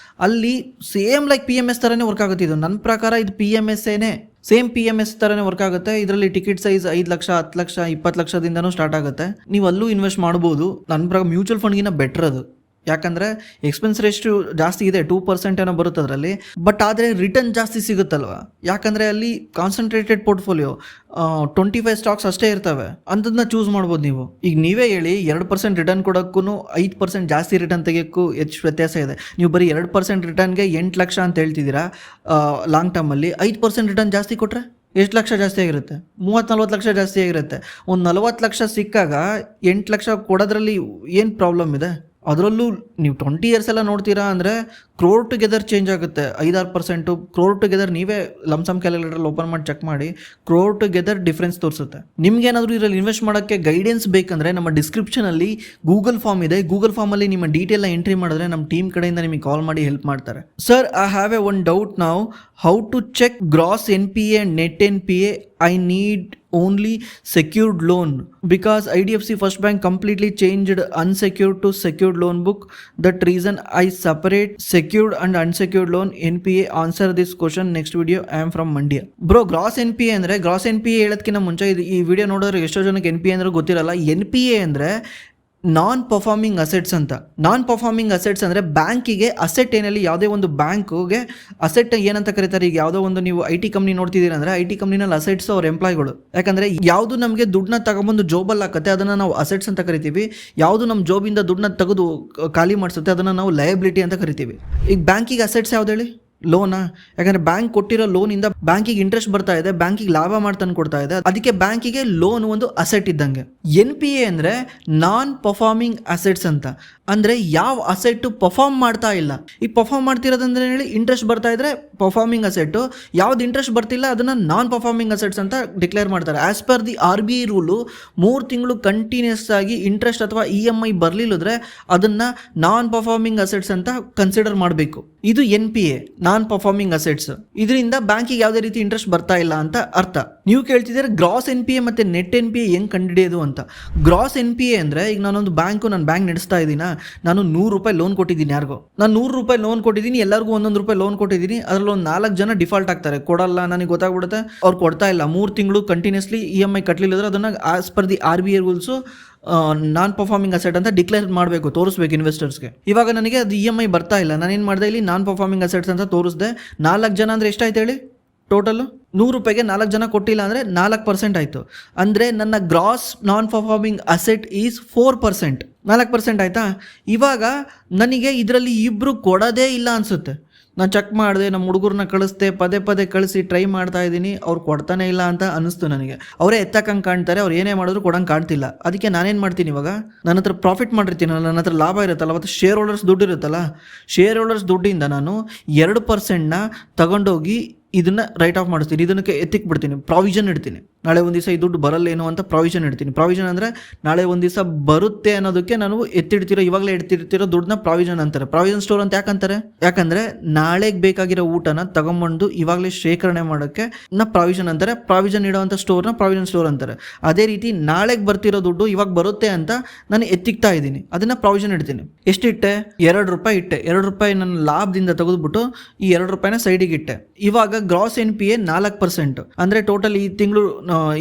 ಅಲ್ಲಿ ಸೇಮ್ ಲೈಕ್ PMS ಥರನೇ ವರ್ಕ್ ಆಗುತ್ತೆ. ಇದು ನನ್ನ ಪ್ರಕಾರ ಇದು PMS ಸೇಮ್ PMS ಥರನೇ ವರ್ಕ್ ಆಗುತ್ತೆ. ಇದರಲ್ಲಿ ಟಿಕೆಟ್ ಸೈಜ್ 5 ಲಕ್ಷ, 10 ಲಕ್ಷ, 20 ಲಕ್ಷದಿಂದನೂ ಸ್ಟಾರ್ಟ್ ಆಗುತ್ತೆ. ನೀವು ಅಲ್ಲೂ ಇನ್ವೆಸ್ಟ್ ಮಾಡ್ಬೋದು. ನನ್ನ ಪ್ರಕಾರ ಮ್ಯೂಚುವಲ್ ಫಂಡ್ಗಿನ್ನ ಬೆಟರ್ ಅದು. ಯಾಕಂದರೆ ಎಕ್ಸ್ಪೆನ್ಸ್ ರೇಷ್ಯೂ ಜಾಸ್ತಿ ಇದೆ, 2% ಏನೋ ಬರುತ್ತೆ ಅದರಲ್ಲಿ. ಬಟ್ ಆದರೆ ರಿಟರ್ನ್ ಜಾಸ್ತಿ ಸಿಗುತ್ತಲ್ವ, ಯಾಕಂದರೆ ಅಲ್ಲಿ ಕಾನ್ಸಂಟ್ರೇಟೆಡ್ ಪೋರ್ಟ್ಫೋಲಿಯೋ 25 ಸ್ಟಾಕ್ಸ್ ಅಷ್ಟೇ ಇರ್ತವೆ. ಅಂಥದ್ದನ್ನ ಚೂಸ್ ಮಾಡ್ಬೋದು ನೀವು. ಈಗ ನೀವೇ ಹೇಳಿ, 2% ರಿಟರ್ನ್ ಕೊಡೋಕ್ಕೂ 5% ಜಾಸ್ತಿ ರಿಟರ್ನ್ ತೆಗಿಯೋಕ್ಕೂ ಹೆಚ್ಚು ವ್ಯತ್ಯಾಸ ಇದೆ. ನೀವು ಬರೀ 2% ರಿಟರ್ನ್ಗೆ 8 ಲಕ್ಷ ಅಂತ ಹೇಳ್ತಿದ್ದೀರಾ ಲಾಂಗ್ ಟರ್ಮಲ್ಲಿ. 5% ರಿಟರ್ನ್ ಜಾಸ್ತಿ ಕೊಟ್ಟರೆ ಎಷ್ಟು ಲಕ್ಷ ಜಾಸ್ತಿ ಆಗಿರುತ್ತೆ? 30-40 ಲಕ್ಷ ಜಾಸ್ತಿ ಆಗಿರುತ್ತೆ. ಒಂದು 40 ಲಕ್ಷ ಸಿಕ್ಕಾಗ 8 ಲಕ್ಷ ಕೊಡೋದ್ರಲ್ಲಿ ಏನು ಪ್ರಾಬ್ಲಮ್ ಇದೆ? ಅದರಲ್ಲೂ ನೀವು 20 ಇಯರ್ಸ್ ಎಲ್ಲ ನೋಡ್ತೀರಾ ಅಂದರೆ ಕ್ರೋರ್ ಟುಗೆದರ್ ಚೇಂಜ್ ಆಗುತ್ತೆ. 5-6% ಕ್ರೋರ್ ಟುಗೆದರ್ ನೀವೇ ಲಮ್ಸಮ್ ಕ್ಯಾಲ್ಕುಲೇಟರ್ ಓಪನ್ ಮಾಡಿ ಚೆಕ್ ಮಾಡಿ, ಕ್ರೋರ್ ಟುಗೆದರ್ ಡಿಫ್ರೆನ್ಸ್ ತೋರಿಸುತ್ತೆ. ನಿಮ್ಗೇನಾದರೂ ಇದರಲ್ಲಿ ಇನ್ವೆಸ್ಟ್ ಮಾಡೋಕ್ಕೆ ಗೈಡೆನ್ಸ್ ಬೇಕಂದರೆ ನಮ್ಮ ಡಿಸ್ಕ್ರಿಪ್ಷನಲ್ಲಿ ಗೂಗಲ್ ಫಾರ್ಮ್ ಇದೆ. ಗೂಗಲ್ ಫಾರ್ಮಲ್ಲಿ ನಿಮ್ಮ ಡೀಟೇಲ್ನ ಎಂಟ್ರಿ ಮಾಡಿದ್ರೆ ನಮ್ಮ ಟೀಮ್ ಕಡೆಯಿಂದ ನಿಮಗೆ ಕಾಲ್ ಮಾಡಿ ಹೆಲ್ಪ್ ಮಾಡ್ತಾರೆ. Sir, I have a one doubt ನಾವು. How to check gross NPA and net NPA? I need only secured loan because IDFC First Bank completely changed unsecured to secured loan book. That reason I separate secured and unsecured loan NPA. Answer this question next video. I am from Mandya. Bro, gross NPA ಅಂದರೆ, gross NPA ಹೇಳೋದಕ್ಕಿಂತ ಮುಂಚೆ ಈ video ನೋಡೋರು ಎಷ್ಟೋ ಜನಕ್ಕೆ NPA ಅಂದರೆ ಗೊತ್ತಿರಲ್ಲ. NPA ಅಂದರೆ ನಾನ್ ಪರ್ಫಾರ್ಮಿಂಗ್ ಅಸೆಟ್ಸ್ ಅಂತ. ನಾನ್ ಪರ್ಫಾರ್ಮಿಂಗ್ ಅಸೆಟ್ಸ್ ಅಂದರೆ ಬ್ಯಾಂಕಿಗೆ ಅಸೆಟ್ ಏನಲ್ಲಿ, ಯಾವುದೇ ಒಂದು ಬ್ಯಾಂಕ್ಗೆ ಅಸೆಟ್ ಏನಂತ ಕರೀತಾರೆ. ಈಗ ಯಾವುದೋ ಒಂದು ನೀವು IT ಕಂಪ್ನಿ ನೋಡ್ತಿದ್ದೀರ ಅಂದರೆ IT ಕಂಪ್ನಿನಲ್ಲಿ ಅಸೆಟ್ಸ್ ಅವ್ರ ಎಂಪ್ಲಾಯ್ಗಳು. ಯಾಕಂದರೆ ಯಾವುದು ನಮಗೆ ದುಡ್ಡನ್ನ ತಗೊಂಬಂದು ಜೋಬಲ್ಲಿ ಹಾಕತ್ತೆ ಅದನ್ನು ನಾವು ಅಸೆಟ್ಸ್ ಅಂತ ಕರಿತೀವಿ. ಯಾವುದು ನಮ್ಮ ಜೋಬಿಂದ ದುಡ್ಡನ್ನ ತೆಗೆದು ಖಾಲಿ ಮಾಡಿಸುತ್ತೆ ಅದನ್ನು ನಾವು ಲಯಬಿಲಿಟಿ ಅಂತ ಕರಿತೀವಿ. ಈಗ ಬ್ಯಾಂಕಿಗೆ ಅಸೆಟ್ಸ್ ಯಾವ್ದು ಹೇಳಿ? ಲೋನಾ? ಯಾಕಂದರೆ ಬ್ಯಾಂಕ್ ಕೊಟ್ಟಿರೋ ಲೋನಿಂದ ಬ್ಯಾಂಕಿಗೆ ಇಂಟ್ರೆಸ್ಟ್ ಬರ್ತಾ ಇದೆ, ಬ್ಯಾಂಕಿಗೆ ಲಾಭ ಮಾಡ್ತಾನೆ ಕೊಡ್ತಾ ಇದೆ. ಅದಕ್ಕೆ ಬ್ಯಾಂಕಿಗೆ ಲೋನ್ ಒಂದು ಅಸೆಟ್ ಇದ್ದಂಗೆ. NPA ಅಂದರೆ ನಾನ್ ಪರ್ಫಾರ್ಮಿಂಗ್ ಅಸೆಟ್ಸ್ ಅಂತ. ಅಂದರೆ ಯಾವ ಅಸೆಟ್ಟು ಪರ್ಫಾರ್ಮ್ ಮಾಡ್ತಾ ಇಲ್ಲ. ಈಗ ಪರ್ಫಾರ್ಮ್ ಮಾಡ್ತಿರೋದಂದ್ರೆ ಹೇಳಿ ಇಂಟ್ರೆಸ್ಟ್ ಬರ್ತಾ ಇದ್ರೆ ಪರ್ಫಾರ್ಮಿಂಗ್ ಅಸೆಟ್ಟು, ಯಾವ್ದು ಇಂಟ್ರೆಸ್ಟ್ ಬರ್ತಿಲ್ಲ ಅದನ್ನು ನಾನ್ ಪರ್ಫಾರ್ಮಿಂಗ್ ಅಸೆಟ್ಸ್ ಅಂತ ಡಿಕ್ಲೇರ್ ಮಾಡ್ತಾರೆ. As per the RBI rule 3 ತಿಂಗಳು ಕಂಟಿನ್ಯೂಸ್ ಆಗಿ ಇಂಟ್ರೆಸ್ಟ್ ಅಥವಾ EMI ಬರಲಿಲ್ಲದ್ರೆ ಅದನ್ನು ನಾನ್ ಪರ್ಫಾರ್ಮಿಂಗ್ ಅಸೆಟ್ಸ್ ಅಂತ ಕನ್ಸಿಡರ್ ಮಾಡಬೇಕು. ಇದು NPA, ನಾನ್ ಪರ್ಫಾರ್ಮಿಂಗ್ ಅಸೆಟ್ಸ್. ಇದರಿಂದ ಬ್ಯಾಂಕಿಗೆ ಯಾವುದೇ ರೀತಿ ಇಂಟ್ರೆಸ್ಟ್ ಬರ್ತಾ ಇಲ್ಲ ಅಂತ ಅರ್ಥ. ನೀವು ಕೇಳ್ತಿದ್ದೀರ ಗ್ರಾಸ್ NPA ಮತ್ತು ನೆಟ್ NPA ಹೆಂಗೆ ಕಂಡುಹಿಡಿಯೋದು ಅಂತ. ಗ್ರಾಸ್ NPA ಅಂದರೆ, ಈಗ ನಾನೊಂದು ನಾನು ಬ್ಯಾಂಕ್ ನಡೆಸ್ತಾ ಇದ್ದೀನ, ನಾನು 100 ರೂಪಾಯಿ ಲೋನ್ ಕೊಟ್ಟಿದ್ದೀನಿ ಯಾರಿಗೋ. ನಾನು 100 ರೂಪಾಯಿ ಲೋನ್ ಕೊಟ್ಟಿದ್ದೀನಿ, ಎಲ್ಲರಿಗೂ 1 ರೂಪಾಯಿ ಲೋನ್ ಕೊಟ್ಟಿದ್ದೀನಿ. ಅದರಲ್ಲಿ ಒಂದು 4 ಜನ ಡಿಫಾಲ್ಟ್ ಆಗ್ತಾರೆ, ಕೊಡಲ್ಲ, ನನಗೆ ಗೊತ್ತಾಗ್ಬಿಡುತ್ತೆ, ಅವ್ರು ಕೊಡ್ತಾ ಇಲ್ಲ. 3 ತಿಂಗಳು ಕಂಟಿನ್ಯೂಸ್ಲಿ EMI ಕಟ್ಟಲಿಲ್ಲದ್ರೆ ಅದನ್ನು as per the RBI rules non performing asset ಅಂತ ಡಿಕ್ಲೇರ್ ಮಾಡಬೇಕು, ತೋರಿಸ್ಬೇಕು ಇನ್ವೆಸ್ಟರ್ಸ್ಗೆ. ಇವಾಗ ನನಗೆ ಅದು EMI ಬರ್ತಾ ಇಲ್ಲ, ನಾನೇನು ಮಾಡಿದೆ, ಇಲ್ಲಿ ನಾನ್ ಪರ್ಫಾರ್ಮಿಂಗ್ ಅಸೆಟ್ಸ್ ಅಂತ ತೋರಿಸಿದೆ. 4 ಜನ ಅಂದರೆ ಎಷ್ಟಾಯ್ತು ಹೇಳಿ ಟೋಟಲು? 100 ರೂಪಾಯಿಗೆ 4 ಜನ ಕೊಟ್ಟಿಲ್ಲ ಅಂದರೆ 4% ಆಯಿತು. ಅಂದರೆ ನನ್ನ gross non performing asset is 4%. 4% ಆಯಿತಾ? ಇವಾಗ ನನಗೆ ಇದರಲ್ಲಿ ಇಬ್ಬರು ಕೊಡೋದೇ ಇಲ್ಲ ಅನಿಸುತ್ತೆ. ನಾನು ಚೆಕ್ ಮಾಡಿದೆ, ನಮ್ಮ ಹುಡುಗರನ್ನ ಕಳಿಸ್ದೆ, ಪದೇ ಕಳಿಸಿ ಟ್ರೈ ಮಾಡ್ತಾ ಇದ್ದೀನಿ, ಅವ್ರು ಕೊಡ್ತಾನೆ ಇಲ್ಲ ಅಂತ ಅನ್ನಿಸ್ತು ನನಗೆ. ಅವರೇ ಎತ್ತಕ್ಕಂಗೆ ಕಾಣ್ತಾರೆ, ಅವ್ರು ಏನೇ ಮಾಡಿದ್ರು ಕೊಡಂಗೆ ಕಾಣ್ತಿಲ್ಲ. ಅದಕ್ಕೆ ನಾನೇನು ಮಾಡ್ತೀನಿ, ಇವಾಗ ನನ್ನ ಹತ್ರ ಪ್ರಾಫಿಟ್ ಮಾಡಿರ್ತೀನಿ, ನನ್ನ ಹತ್ರ ಲಾಭ ಇರುತ್ತಲ್ಲ, ಮತ್ತು ಶೇರ್ ಹೋಲ್ಡರ್ಸ್ ದುಡ್ಡು ಇರುತ್ತಲ್ಲ, ಶೇರ್ ಹೋಲ್ಡರ್ಸ್ ದುಡ್ಡಿಂದ ನಾನು 2%ನ ತಗೊಂಡೋಗಿ ಇದನ್ನ ರೈಟ್ ಆಫ್ ಮಾಡಿಸ್ತೀನಿ, ಇದಕ್ಕೆ ಎತ್ತಿಕ್ ಬಿಡ್ತೀನಿ, ಪ್ರಾವಿಷನ್ ಇಡ್ತೀನಿ. ನಾಳೆ ಒಂದು ದಿವಸ ಈ ದುಡ್ಡು ಬರಲ್ಲೇನೋ ಅಂತ ಪ್ರಾವಿಷನ್ ಇಡ್ತೀನಿ. ಪ್ರಾವಿಷನ್ ಅಂದರೆ ನಾಳೆ ಒಂದು ದಿವಸ ಬರುತ್ತೆ ಅನ್ನೋದಕ್ಕೆ ನಾನು ಎತ್ತಿಡ್ತಿರೋ, ಇವಾಗಲೇ ಎತ್ತಿಡ್ತಿರೋ ದುಡ್ಡನ್ನ ಪ್ರಾವಿಷನ್ ಅಂತಾರೆ. ಪ್ರಾವಿಷನ್ ಸ್ಟೋರ್ ಅಂತ ಯಾಕಂತಾರೆ? ಯಾಕಂದರೆ ನಾಳೆಗೆ ಬೇಕಾಗಿರೋ ಊಟನ ತಗೊಂಬಂದು ಇವಾಗಲೇ ಶೇಖರಣೆ ಮಾಡೋಕ್ಕೆ ಪ್ರಾವಿಷನ್ ಅಂತಾರೆ. ಪ್ರಾವಿಷನ್ ಇಡೋವಂಥ ಸ್ಟೋರ್ನ ಪ್ರಾವಿಷನ್ ಸ್ಟೋರ್ ಅಂತಾರೆ. ಅದೇ ರೀತಿ ನಾಳೆಗೆ ಬರ್ತಿರೋ ದುಡ್ಡು ಇವಾಗ ಬರುತ್ತೆ ಅಂತ ನಾನು ಎತ್ತಿಕ್ತಾ ಇದ್ದೀನಿ, ಅದನ್ನು ಪ್ರಾವಿಷನ್ ಇಡ್ತೀನಿ. ಎಷ್ಟಿಟ್ಟೆ? ₹2 ಇಟ್ಟೆ. ₹2 ನನ್ನ ಲಾಭದಿಂದ ತೆಗೆದುಬಿಟ್ಟು ಈ ₹2 ಸೈಡಿಗೆ ಇಟ್ಟೆ. ಇವಾಗ ಗ್ರಾಸ್ NPA 4%. ಅಂದರೆ ಟೋಟಲ್ ಈ ತಿಂಗಳು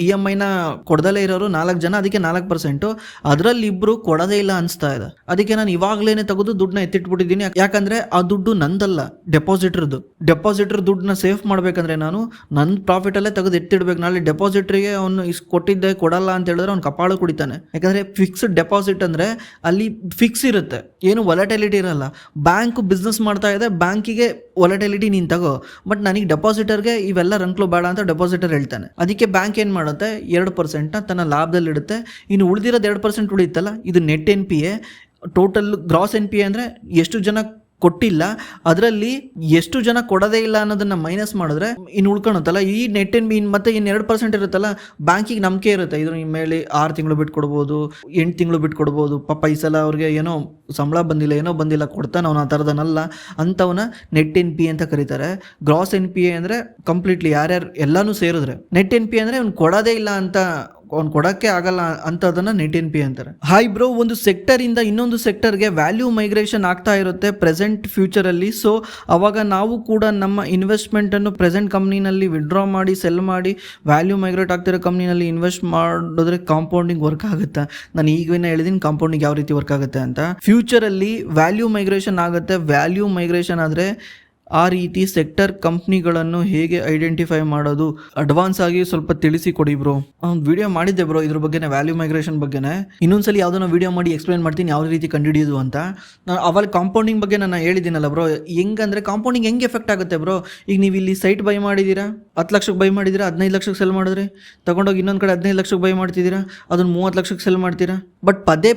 EMIನ ಕೊಡದಲ್ಲೇ ಇರೋರು 4 ಜನ, ಅದಕ್ಕೆ 4%. ಅದರಲ್ಲಿ ಇಬ್ಬರು ಕೊಡೋದೇ ಇಲ್ಲ ಅನಿಸ್ತಾ ಇದೆ. ಅದಕ್ಕೆ ನಾನು ಇವಾಗಲೇ ತೆಗೆದು ದುಡ್ಡನ್ನ ಎತ್ತಿಟ್ಬಿಟ್ಟಿದ್ದೀನಿ. ಯಾಕಂದರೆ ಆ ದುಡ್ಡು ನಂದಲ್ಲ, ಡೆಪಾಸಿಟ್ರ್ ದುಡ್ಡನ್ನ ಸೇಫ್ ಮಾಡಬೇಕಂದ್ರೆ ನಾನು ನನ್ನ ಪ್ರಾಫಿಟಲ್ಲೇ ತೆಗೆದು ಎತ್ತಿಡ್ಬೇಕು. ನಾಳೆ ಡೆಪಾಸಿಟ್ರಿಗೆ ಅವನು ಕೊಟ್ಟಿದ್ದೆ ಕೊಡಲ್ಲ ಅಂತ ಹೇಳಿದ್ರೆ ಅವ್ನು ಕಪಾಳು ಕುಡಿತಾನೆ. ಯಾಕಂದರೆ ಫಿಕ್ಸ್ಡ್ ಡೆಪಾಸಿಟ್ ಅಂದರೆ ಅಲ್ಲಿ ಫಿಕ್ಸ್ ಇರುತ್ತೆ, ಏನು ವೊಲಟಿಲಿಟಿ ಇರಲ್ಲ. ಬ್ಯಾಂಕ್ ಬಿಸ್ನೆಸ್ ಮಾಡ್ತಾ ಇದೆ, ಬ್ಯಾಂಕಿಗೆ ವೊಲಟಿಲಿಟಿ ನೀನು ತಗೋ, ಬಟ್ ನನಗೆ ಡೆಪಾಸಿಟರ್ಗೆ ಇವೆಲ್ಲ ರಂಕ್ಲು ಬೇಡ ಅಂತ ಡೆಪಾಸಿಟರ್ ಹೇಳ್ತಾನೆ. ಅದಕ್ಕೆ ಬ್ಯಾಂಕ್ ಏನು ಮಾಡುತ್ತೆ, 2%ನ ತನ್ನ ಲಾಭದಲ್ಲಿ ಇಡುತ್ತೆ. ಇನ್ನು ಉಳಿದಿರೋದು 2% ಉಳಿಯುತ್ತಲ್ಲ, ಇದು net NPA. Total gross NPA ಅಂದರೆ ಎಷ್ಟು ಜನ ಕೊಟ್ಟಿಲ್ಲ, ಅದರಲ್ಲಿ ಎಷ್ಟು ಜನ ಕೊಡೋದೇ ಇಲ್ಲ ಅನ್ನೋದನ್ನ ಮೈನಸ್ ಮಾಡಿದ್ರೆ ಇನ್ನು ಉಳ್ಕೊಳುತ್ತಲ್ಲ ಈ ನೆಟ್ NPA. ಮತ್ತೆ ಇನ್ನು 2% ಇರುತ್ತಲ್ಲ, ಬ್ಯಾಂಕಿಗೆ ನಂಬಿಕೆ ಇರುತ್ತೆ, ಇದ್ರ ಮೇಲೆ 6 ತಿಂಗಳು ಬಿಟ್ಟು ಕೊಡ್ಬೋದು, 8 ತಿಂಗಳು ಬಿಟ್ಟು ಕೊಡ್ಬೋದು. ಪಾಪ ಈ ಸಲ ಅವ್ರಿಗೆ ಏನೋ ಸಂಬಳ ಬಂದಿಲ್ಲ, ಏನೋ ಬಂದಿಲ್ಲ, ಕೊಡ್ತಾನೆ ಅವನು, ಆ ಥರದನಲ್ಲ ಅಂಥವನ್ನ ನೆಟ್ NPA ಅಂತ ಕರೀತಾರೆ. ಗ್ರಾಸ್ NPA ಅಂದರೆ ಕಂಪ್ಲೀಟ್ಲಿ ಯಾರ್ಯಾರು ಎಲ್ಲನೂ ಸೇರಿದ್ರೆ. ನೆಟ್ NPA ಅಂದರೆ ಅವ್ನು ಕೊಡೋದೇ ಇಲ್ಲ ಅಂತ, ಅವ್ನು ಕೊಡೋಕ್ಕೆ ಆಗಲ್ಲ ಅಂಥದನ್ನು ನೆಟ್ NPA ಅಂತಾರೆ. ಹಾಯ್ ಬ್ರೋ, ಒಂದು ಸೆಕ್ಟರಿಂದ ಇನ್ನೊಂದು ಸೆಕ್ಟರ್ಗೆ ವ್ಯಾಲ್ಯೂ ಮೈಗ್ರೇಷನ್ ಆಗ್ತಾ ಇರುತ್ತೆ ಪ್ರೆಸೆಂಟ್ ಫ್ಯೂಚರಲ್ಲಿ. ಸೊ ಅವಾಗ ನಾವು ಕೂಡ ನಮ್ಮ ಇನ್ವೆಸ್ಟ್ಮೆಂಟನ್ನು ಪ್ರೆಸೆಂಟ್ ಕಂಪ್ನಿನಲ್ಲಿ ವಿಡ್ರಾ ಮಾಡಿ ಸೆಲ್ ಮಾಡಿ ವ್ಯಾಲ್ಯೂ ಮೈಗ್ರೇಟ್ ಆಗ್ತಿರೋ ಕಂಪ್ನಿನಲ್ಲಿ ಇನ್ವೆಸ್ಟ್ ಮಾಡಿದ್ರೆ ಕಾಂಪೌಂಡಿಂಗ್ ವರ್ಕ್ ಆಗುತ್ತಾ? ನಾನು ಈಗಿನ ಹೇಳಿದ್ದೀನಿ ಕಾಂಪೌಂಡಿಂಗ್ ಯಾವ ರೀತಿ ವರ್ಕ್ ಆಗುತ್ತೆ ಅಂತ. ಫ್ಯೂಚರಲ್ಲಿ ವ್ಯಾಲ್ಯೂ ಮೈಗ್ರೇಷನ್ ಆಗುತ್ತೆ. ವ್ಯಾಲ್ಯೂ ಮೈಗ್ರೇಷನ್ ಆದರೆ ಆ ರೀತಿ ಸೆಕ್ಟರ್ ಕಂಪ್ನಿಗಳನ್ನು ಹೇಗೆ ಐಡೆಂಟಿಫೈ ಮಾಡೋದು, ಅಡ್ವಾನ್ಸ್ ಆಗಿ ಸ್ವಲ್ಪ ತಿಳಿಸಿ ಕೊಡಿ ಬ್ರೋ. ಒಂದು ವಿಡಿಯೋ ಮಾಡಿದ್ದೆ ಬ್ರೋ ಇದ್ರ ಬಗ್ಗೆ, ವ್ಯಾಲ್ಯೂ ಮೈಗ್ರೇಷನ್ ಬಗ್ಗೆನೇ. ಇನ್ನೊಂದ್ಸಲಿ ಯಾವುದೋ ವಿಡಿಯೋ ಮಾಡಿ ಎಕ್ಸ್ಪ್ಲೈನ್ ಮಾಡ್ತೀನಿ ಯಾವ ರೀತಿ ಕಂಡುಹಿಡಿಯೋದು ಅಂತ. ನಾನು ಅವಾಗ ಕಾಂಪೌಂಡಿಂಗ್ ಬಗ್ಗೆ ನಾನು ಹೇಳಿದ್ದೀನಲ್ಲ ಬ್ರೋ, ಹೆಂಗಂದ್ರೆ ಕಾಂಪೌಂಡಿಂಗ್ ಹೆಂಗೆ ಎಫೆಕ್ಟ್ ಆಗುತ್ತೆ ಬ್ರೋ. ಈಗ ನೀವು ಇಲ್ಲಿ ಸೈಟ್ ಬೈ ಮಾಡಿದ್ದೀರಾ, 10 ಲಕ್ಷಕ್ಕೆ ಬೈ ಮಾಡಿದ್ದೀರಾ, 15 ಲಕ್ಷಕ್ಕೆ ಸೆಲ್ ಮಾಡಿದ್ರಿ, ತಗೊಂಡೋಗಿ ಇನ್ನೊಂದು ಕಡೆ 15 ಲಕ್ಷಕ್ಕೆ ಬೈ ಮಾಡ್ತಿದ್ದೀರಾ, ಅದನ್ನು 30 ಲಕ್ಷಕ್ಕೆ ಸೆಲ್ ಮಾಡ್ತೀರಾ. ಬಟ್ ಪದೇ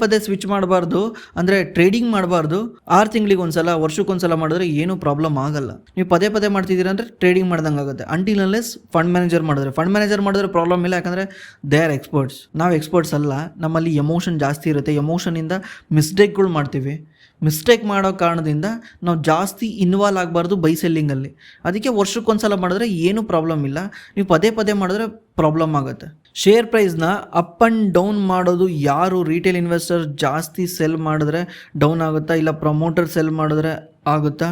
ಪದೇ ಸ್ವಿಚ್ ಮಾಡಬಾರ್ದು, ಅಂದರೆ ಟ್ರೇಡಿಂಗ್ ಮಾಡಬಾರ್ದು. 6 ತಿಂಗಳಿಗೆ ಒಂದ್ಸಲ, ವರ್ಷಕ್ಕೊಂದ್ಸಲ ಮಾಡಿದ್ರೆ ಏನು ಪ್ರಾಬ್ಲಮ್ ಆಗಲ್ಲ. ನೀವು ಪದೇ ಮಾಡ್ತಿದ್ದೀರಾ ಅಂದರೆ ಟ್ರೇಡಿಂಗ್ ಮಾಡ್ದಂಗೆ ಆಗುತ್ತೆ. ಅಂಟಿಲ್ ಅನ್ಲೆಸ್ ಫಂಡ್ ಮ್ಯಾನೇಜರ್ ಮಾಡಿದ್ರೆ ಪ್ರಾಬ್ಲಮ್ ಇಲ್ಲ, ಯಾಕಂದರೆ ದೇ ಆರ್ ಎಕ್ಸ್ಪರ್ಟ್ಸ್. ನಾವು ಎಕ್ಸ್ಪರ್ಟ್ಸ್ ಅಲ್ಲ, ನಮ್ಮಲ್ಲಿ ಎಮೋಷನ್ ಜಾಸ್ತಿ ಇರುತ್ತೆ. ಎಮೋಷನಿಂದ ಮಿಸ್ಟೇಕ್ಗಳು ಮಾಡ್ತೀವಿ. ಮಿಸ್ಟೇಕ್ ಮಾಡೋ ಕಾರಣದಿಂದ ನಾವು ಜಾಸ್ತಿ ಇನ್ವಾಲ್ವ್ ಆಗಬಾರ್ದು ಬೈ ಸೆಲ್ಲಿಂಗಲ್ಲಿ. ಅದಕ್ಕೆ ವರ್ಷಕ್ಕೊಂದ್ಸಲ ಮಾಡಿದ್ರೆ ಏನೂ ಪ್ರಾಬ್ಲಮ್ ಇಲ್ಲ. ನೀವು ಪದೇ ಮಾಡಿದ್ರೆ ಪ್ರಾಬ್ಲಮ್ ಆಗುತ್ತೆ. ಶೇರ್ ಪ್ರೈಸ್ನ ಅಪ್ ಆ್ಯಂಡ್ ಡೌನ್ ಮಾಡೋದು ಯಾರು? ರಿಟೇಲ್ ಇನ್ವೆಸ್ಟರ್ ಜಾಸ್ತಿ ಸೆಲ್ ಮಾಡಿದ್ರೆ ಡೌನ್ ಆಗುತ್ತಾ, ಇಲ್ಲ ಪ್ರಮೋಟರ್ ಸೆಲ್ ಮಾಡಿದ್ರೆ ಆಗುತ್ತಾ,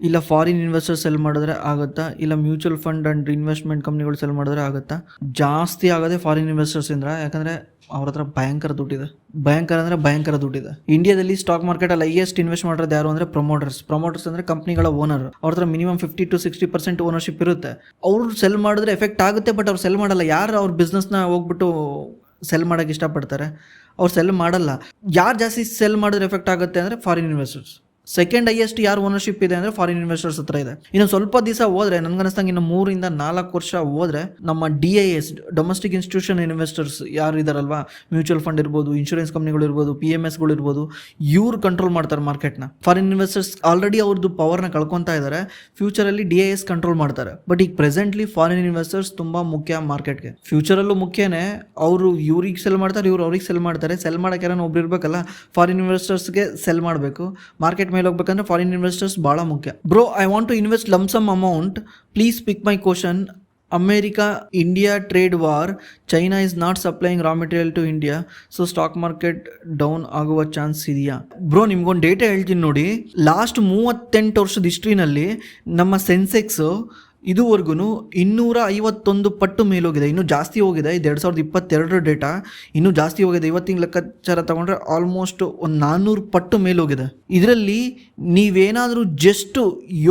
ಇಲ್ಲ ಫಾರಿನ್ ಇನ್ವೆಸ್ಟರ್ ಸೆಲ್ ಮಾಡಿದ್ರೆ ಆಗುತ್ತಾ, ಇಲ್ಲ ಮ್ಯೂಚುವಲ್ ಫಂಡ್ ಆ್ಯಂಡ್ ಇನ್ವೆಸ್ಟ್ಮೆಂಟ್ ಕಂಪ್ನಿಗಳು ಸೆಲ್ ಮಾಡಿದ್ರೆ ಆಗುತ್ತಾ? ಜಾಸ್ತಿ ಆಗೋದೇ ಫಾರಿನ್ ಇನ್ವೆಸ್ಟರ್ಸಿಂದ, ಯಾಕಂದರೆ ಅವ್ರ ಹತ್ರ ಭಯಂಕರ ದುಡ್ಡಿದೆ. ಇಂಡಿಯಾದಲ್ಲಿ ಸ್ಟಾಕ್ ಮಾರ್ಕೆಟಲ್ಲಿ ಹೈಯೆಸ್ಟ್ ಇನ್ವೆಸ್ಟ್ ಮಾಡೋದು ಯಾರು ಅಂದರೆ ಪ್ರಮೋಟರ್ಸ್ ಅಂದರೆ ಕಂಪ್ನಿಗಳ ಓನರ್. ಅವ್ರ ಹತ್ರ ಮಿನಿಮಮ್ 50 to 60% ಓನರ್ಶಿಪ್ ಇರುತ್ತೆ. ಅವ್ರು ಸೆಲ್ ಮಾಡಿದ್ರೆ ಎಫೆಕ್ಟ್ ಆಗುತ್ತೆ, ಬಟ್ ಅವ್ರು ಸೆಲ್ ಮಾಡಲ್ಲ. ಯಾರು ಅವ್ರ ಬಿಸ್ನೆಸ್ನ ಹೋಗ್ಬಿಟ್ಟು ಸೆಲ್ ಮಾಡೋಕ್ಕೆ ಇಷ್ಟಪಡ್ತಾರೆ? ಅವ್ರು ಸೆಲ್ ಮಾಡಲ್ಲ. ಯಾರು ಜಾಸ್ತಿ ಸೆಲ್ ಮಾಡಿದ್ರೆ ಎಫೆಕ್ಟ್ ಆಗುತ್ತೆ ಅಂದರೆ ಫಾರಿನ್ ಇನ್ವೆಸ್ಟರ್ಸ್. ಸೆಕೆಂಡ್ ಹೈಯೆಸ್ಟ್ ಯಾರು ಓನರ್ಶಿಪ್ ಇದೆ ಅಂದರೆ ಫಾರಿನ್ ಇನ್ವೆಸ್ಟರ್ಸ್ ಹತ್ರ ಇದೆ. ಇನ್ನು ಸ್ವಲ್ಪ ದಿವಸ ಹೋದರೆ, ನನಗನ್ನಿಸ್ತಂಗೆ ಇನ್ನು 3 ಇಂದ 4 ವರ್ಷ ಹೋದರೆ ನಮ್ಮ DIS ಡೊಮೆಸ್ಟಿಕ್ ಇನ್ಸ್ಟಿಟ್ಯೂಷನ್ ಇನ್ವೆಸ್ಟರ್ಸ್ ಯಾರು ಇದಾರಲ್ವಾ, ಮ್ಯೂಚುವಲ್ ಫಂಡ್ ಇರ್ಬೋದು, ಇನ್ಶೂರೆನ್ಸ್ ಕಂಪ್ನಿಗಳು ಇರ್ಬೋದು, PMSಗಳು ಇರ್ಬೋದು, ಇವ್ರು ಕಂಟ್ರೋಲ್ ಮಾಡ್ತಾರೆ ಮಾರ್ಕೆಟ್ನ. ಫಾರಿನ್ ಇನ್ವೆಸ್ಟರ್ಸ್ ಆಲ್ರೆಡಿ ಅವ್ರದ್ದು ಪವರ್ನ ಕಳ್ಕೊತಾ ಇದ್ದಾರೆ. ಫ್ಯೂಚರಲ್ಲಿ DIS ಕಂಟ್ರೋಲ್ ಮಾಡ್ತಾರೆ. ಬಟ್ ಈಗ ಪ್ರೆಸೆಂಟ್ಲಿ ಫಾರಿನ್ ಇನ್ವೆಸ್ಟರ್ಸ್ ತುಂಬ ಮುಖ್ಯ ಮಾರ್ಕೆಟ್ಗೆ. ಫ್ಯೂಚರಲ್ಲೂ ಮುಖ್ಯನೇ. ಅವರು ಇವ್ರಿಗೆ ಸೆಲ್ ಮಾಡ್ತಾರೆ, ಇವ್ರು ಅವ್ರಿಗೆ ಸೆಲ್ ಮಾಡ್ತಾರೆ. ಸೆಲ್ ಮಾಡೋಕೆ ಯಾರೋ ಒಬ್ರು ಇರಬೇಕಲ್ಲ, ಫಾರಿನ್ ಇನ್ವೆಸ್ಟರ್ಸ್ಗೆ ಸೆಲ್ ಮಾಡಬೇಕು. ಮಾರ್ಕೆಟ್ ಮೇಲೆ ಹೋಗ್ಬೇಕಂದ್ರೆ ಫಾರಿನ್ ಇನ್ವೆಸ್ಟರ್ಸ್ ಭಾಳ ಮುಖ್ಯ. Bro, I want to invest lump sum amount, please pick my question. America India trade war, China is not supplying raw material to India, so stock market down ಆಗುವ chance ಇದೆಯಾ? Bro, ನಿಮ್ಗೊಂದು data ಹೇಳ್ತೀನಿ ನೋಡಿ. Last 38 ವರ್ಷದ ಹಿಸ್ಟ್ರಿನಲ್ಲಿ ನಮ್ಮ ಸೆನ್ಸೆಕ್ಸು ಇದುವರೆಗೂ 251 ಪಟ್ಟು ಮೇಲೋಗಿದೆ. ಇನ್ನೂ ಜಾಸ್ತಿ ಹೋಗಿದೆ. ಇದು 2022 ಡೇಟಾ. ಇನ್ನೂ ಜಾಸ್ತಿ ಹೋಗಿದೆ. ಇವತ್ತಿನ ಲೆಕ್ಕಾಚಾರ ತಗೊಂಡ್ರೆ ಆಲ್ಮೋಸ್ಟ್ ಒಂದು 400 ಪಟ್ಟು ಮೇಲೋಗಿದೆ. ಇದರಲ್ಲಿ ನೀವೇನಾದರೂ ಜಸ್ಟ್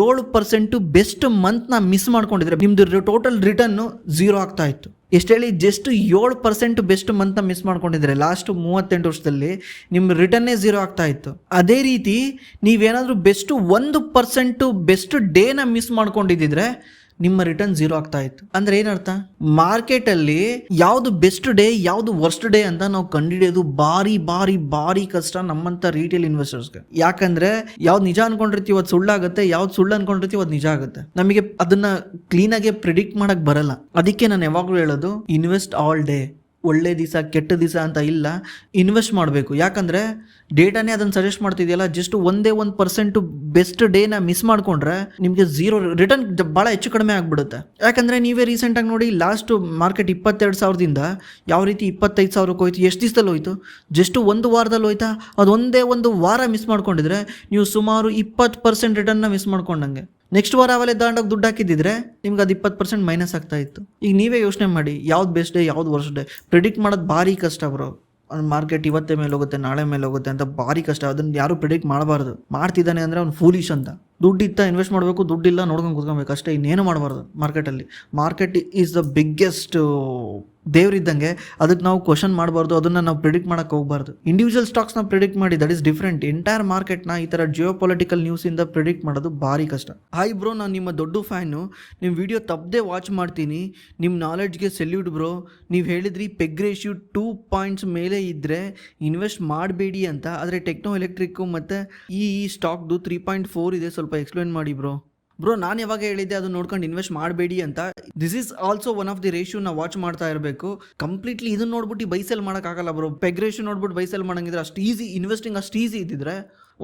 7% ಬೆಸ್ಟ್ ಮಂತ್ನ ಮಿಸ್ ಮಾಡ್ಕೊಂಡಿದ್ರೆ ನಿಮ್ಮದು ಟೋಟಲ್ ರಿಟರ್ನು 0 ಆಗ್ತಾ ಇತ್ತು. ಎಷ್ಟು ಹೇಳಿ? ಜಸ್ಟ್ 7% ಬೆಸ್ಟ್ ಮಂತ್ನ ಮಿಸ್ ಮಾಡ್ಕೊಂಡಿದ್ರೆ ಲಾಸ್ಟ್ 38 ವರ್ಷದಲ್ಲಿ ನಿಮ್ಮ ರಿಟರ್ನೇ 0 ಆಗ್ತಾ ಇತ್ತು. ಅದೇ ರೀತಿ ನೀವೇನಾದರೂ ಬೆಸ್ಟ್ 1% ಬೆಸ್ಟ್ ಡೇನ ಮಿಸ್ ಮಾಡ್ಕೊಂಡಿದ್ದಿದ್ರೆ ನಿಮ್ಮ ರಿಟರ್ನ್ 0 ಆಗ್ತಾ ಇತ್ತು. ಅಂದ್ರೆ ಏನರ್ಥ, ಮಾರ್ಕೆಟ್ ಅಲ್ಲಿ ಯಾವ್ದು ಬೆಸ್ಟ್ ಡೇ ಯಾವ್ದು ವರ್ಸ್ಟ್ ಡೇ ಅಂತ ನಾವು ಕಂಡುಹಿಡಿಯೋದು ಬಾರಿ ಬಾರಿ ಬಾರಿ ಕಷ್ಟ ನಮ್ಮಂತ ರಿಟೇಲ್ ಇನ್ವೆಸ್ಟರ್ಸ್ಗೆ. ಯಾಕಂದ್ರೆ ಯಾವ್ದು ನಿಜ ಅನ್ಕೊಂಡಿರ್ತೀವಿ ಅದು ಸುಳ್ಳಾಗುತ್ತೆ, ಯಾವ್ದು ಸುಳ್ಳು ಅನ್ಕೊಂಡಿರ್ತೀವಿ ಅದು ನಿಜ ಆಗುತ್ತೆ. ನಮಗೆ ಅದನ್ನ ಕ್ಲೀನ್ ಆಗಿ ಪ್ರಿಡಿಕ್ಟ್ ಮಾಡಕ್ ಬರಲ್ಲ. ಅದಕ್ಕೆ ನಾನು ಯಾವಾಗ್ಲೂ ಹೇಳೋದು, ಇನ್ವೆಸ್ಟ್ ಆಲ್ ಡೇ. ಒಳ್ಳೆ ದಿವಸ ಕೆಟ್ಟ ದಿವಸ ಅಂತ ಇಲ್ಲ, ಇನ್ವೆಸ್ಟ್ ಮಾಡಬೇಕು. ಯಾಕಂದರೆ ಡೇಟಾನೇ ಅದನ್ನು ಸಜೆಸ್ಟ್ ಮಾಡ್ತಿದೆಯಲ್ಲ. ಜಸ್ಟ್ 1% ಬೆಸ್ಟ್ ಡೇನ ಮಿಸ್ ಮಾಡಿಕೊಂಡ್ರೆ ನಿಮಗೆ 0 ರಿಟರ್ನ್ ಭಾಳ ಹೆಚ್ಚು ಕಡಿಮೆ ಆಗಿಬಿಡುತ್ತೆ. ಯಾಕಂದರೆ ನೀವೇ ರೀಸೆಂಟಾಗಿ ನೋಡಿ, ಲಾಸ್ಟ್ ಮಾರ್ಕೆಟ್ 22,000ದಿಂದ ಯಾವ ರೀತಿ 25,000ಕ್ಕೆ ಹೋಯ್ತು. ಎಷ್ಟು ದಿವಸದಲ್ಲಿ ಹೋಯ್ತು? ಜಸ್ಟ್ ಒಂದು ವಾರದಲ್ಲಿ ಹೋಯ್ತಾ? ಅದು ಒಂದು ವಾರ ಮಿಸ್ ಮಾಡ್ಕೊಂಡಿದ್ರೆ ನೀವು ಸುಮಾರು 20% ರಿಟರ್ನ್ನ ಮಿಸ್ ಮಾಡ್ಕೊಂಡಂಗೆ. ನೆಕ್ಸ್ಟ್ ವಾರ ಅವೆಲ್ಲ ದಾಂಡೋಗಿ ದುಡ್ಡು ಹಾಕಿದ್ದಿದ್ರೆ ನಿಮ್ಗೆ ಅದು 20% ಮೈನಸ್ ಆಗ್ತಾ ಇತ್ತು. ಈಗ ನೀವೇ ಯೋಚನೆ ಮಾಡಿ, ಯಾವ್ದು ಬೆಸ್ಟ್ ಡೇ ಯಾವ್ದು ವರ್ಸ್ಟ್ ಡೇ ಪ್ರಿಡಿಕ್ಟ್ ಮಾಡೋದು ಭಾರಿ ಕಷ್ಟ ಬ್ರೋ. ಮಾರ್ಕೆಟ್ ಇವತ್ತೇ ಮೇಲೆ ಹೋಗುತ್ತೆ ನಾಳೆ ಮೇಲೆ ಹೋಗುತ್ತೆ ಅಂತ ಭಾರಿ ಕಷ್ಟ. ಅದನ್ನು ಯಾರು ಪ್ರಿಡಿಕ್ಟ್ ಮಾಡಬಾರ್ದು. ಮಾಡ್ತಿದ್ದಾನೆ ಅಂದರೆ ಅವ್ನು ಫೂಲಿಶ್ ಅಂತ. ದುಡ್ಡಿತ್ತ ಇನ್ವೆಸ್ಟ್ ಮಾಡಬೇಕು, ದುಡ್ಡಿಲ್ಲ ನೋಡ್ಕೊಂಡು ಕೂತ್ಕೊಬೇಕು ಅಷ್ಟೇ, ಇನ್ನೇನು ಮಾಡಬಾರ್ದು ಮಾರ್ಕೆಟಲ್ಲಿ. ಮಾರ್ಕೆಟ್ ಈಸ್ ದ ಬಿಗ್ಗೆಸ್ಟ್ ದೇವ್ರಿದ್ದಂಗೆ. ಅದಕ್ಕೆ ನಾವು ಕ್ವಶನ್ ಮಾಡಬಾರ್ದು, ಅದನ್ನು ನಾವು ಪ್ರಿಡಿಕ್ಟ್ ಮಾಡೋಕ್ಕೆ ಹೋಗಬಾರ್ದು. ಇಂಡಿವಿಜುವಲ್ ಸ್ಟಾಕ್ಸ್ನ ಪ್ರಿಡಿಕ್ಟ್ ಮಾಡಿ ದಟ್ ಈಸ್ ಡಿಫ್ರೆಂಟ್. ಎಂಟೈರ್ ಮಾರ್ಕೆಟ್ನ ಈ ಥರ ಜಿಯೋ ಪೊಲಿಟಿಕಲ್ ನ್ಯೂಸಿಂದ ಪ್ರಿಡಿಕ್ಟ್ ಮಾಡೋದು ಭಾರಿ ಕಷ್ಟ. ಹಾಯ್ ಬ್ರೋ, ನಾನು ನಿಮ್ಮ ದೊಡ್ಡ ಫ್ಯಾನು. ನಿಮ್ಮ ವಿಡಿಯೋ ತಪ್ಪದೆ ವಾಚ್ ಮಾಡ್ತೀನಿ. ನಿಮ್ಮ ನಾಲೆಡ್ಜ್ಗೆ ಸೆಲ್ಯೂಟ್ ಬ್ರೋ. ನೀವು ಹೇಳಿದ್ರಿ ಪೆಗ್ ರೇಷ್ಯೂ 2 ಪಾಯಿಂಟ್ಸ್ ಮೇಲೆ ಇದ್ದರೆ ಇನ್ವೆಸ್ಟ್ ಮಾಡಬೇಡಿ ಅಂತ. ಆದರೆ ಟೆಕ್ನೋ ಎಲೆಕ್ಟ್ರಿಕ್ಕು ಮತ್ತು ಈ ಸ್ಟಾಕ್ದು 3.4 ಇದೆ. ಸ್ವಲ್ಪ ಎಕ್ಸ್ಪ್ಲೇನ್ ಮಾಡಿ ಬ್ರೋ. ನಾನು ಯಾವಾಗ ಹೇಳಿದ್ದೆ ಅದು ನೋಡ್ಕೊಂಡು ಇನ್ವೆಸ್ಟ್ ಮಾಡಬೇಡಿ ಅಂತ. This is also one of the ratio ನಾವು ವಾಚ್ ಮಾಡ್ತಾ ಇರಬೇಕು. ಕಂಪ್ಲೀಟ್ಲಿ ಇದನ್ನ ನೋಡ್ಬಿಟ್ಟು ಬೈ ಸೆಲ್ ಮಾಡೋಕ್ಕಾಗಲ್ಲ ಬ್ರೋ. ಪೆಗ್ ರೇಷ್ಯೂ ನೋಡ್ಬಿಟ್ಟು ಬೈ ಸೆಲ್ ಮಾಡೋಂಗಿದ್ರೆ ಅಷ್ಟು ಈಸಿ, ಇನ್ವೆಸ್ಟಿಂಗ್ ಅಷ್ಟು ಈಸಿ ಇದ್ದಿದ್ರೆ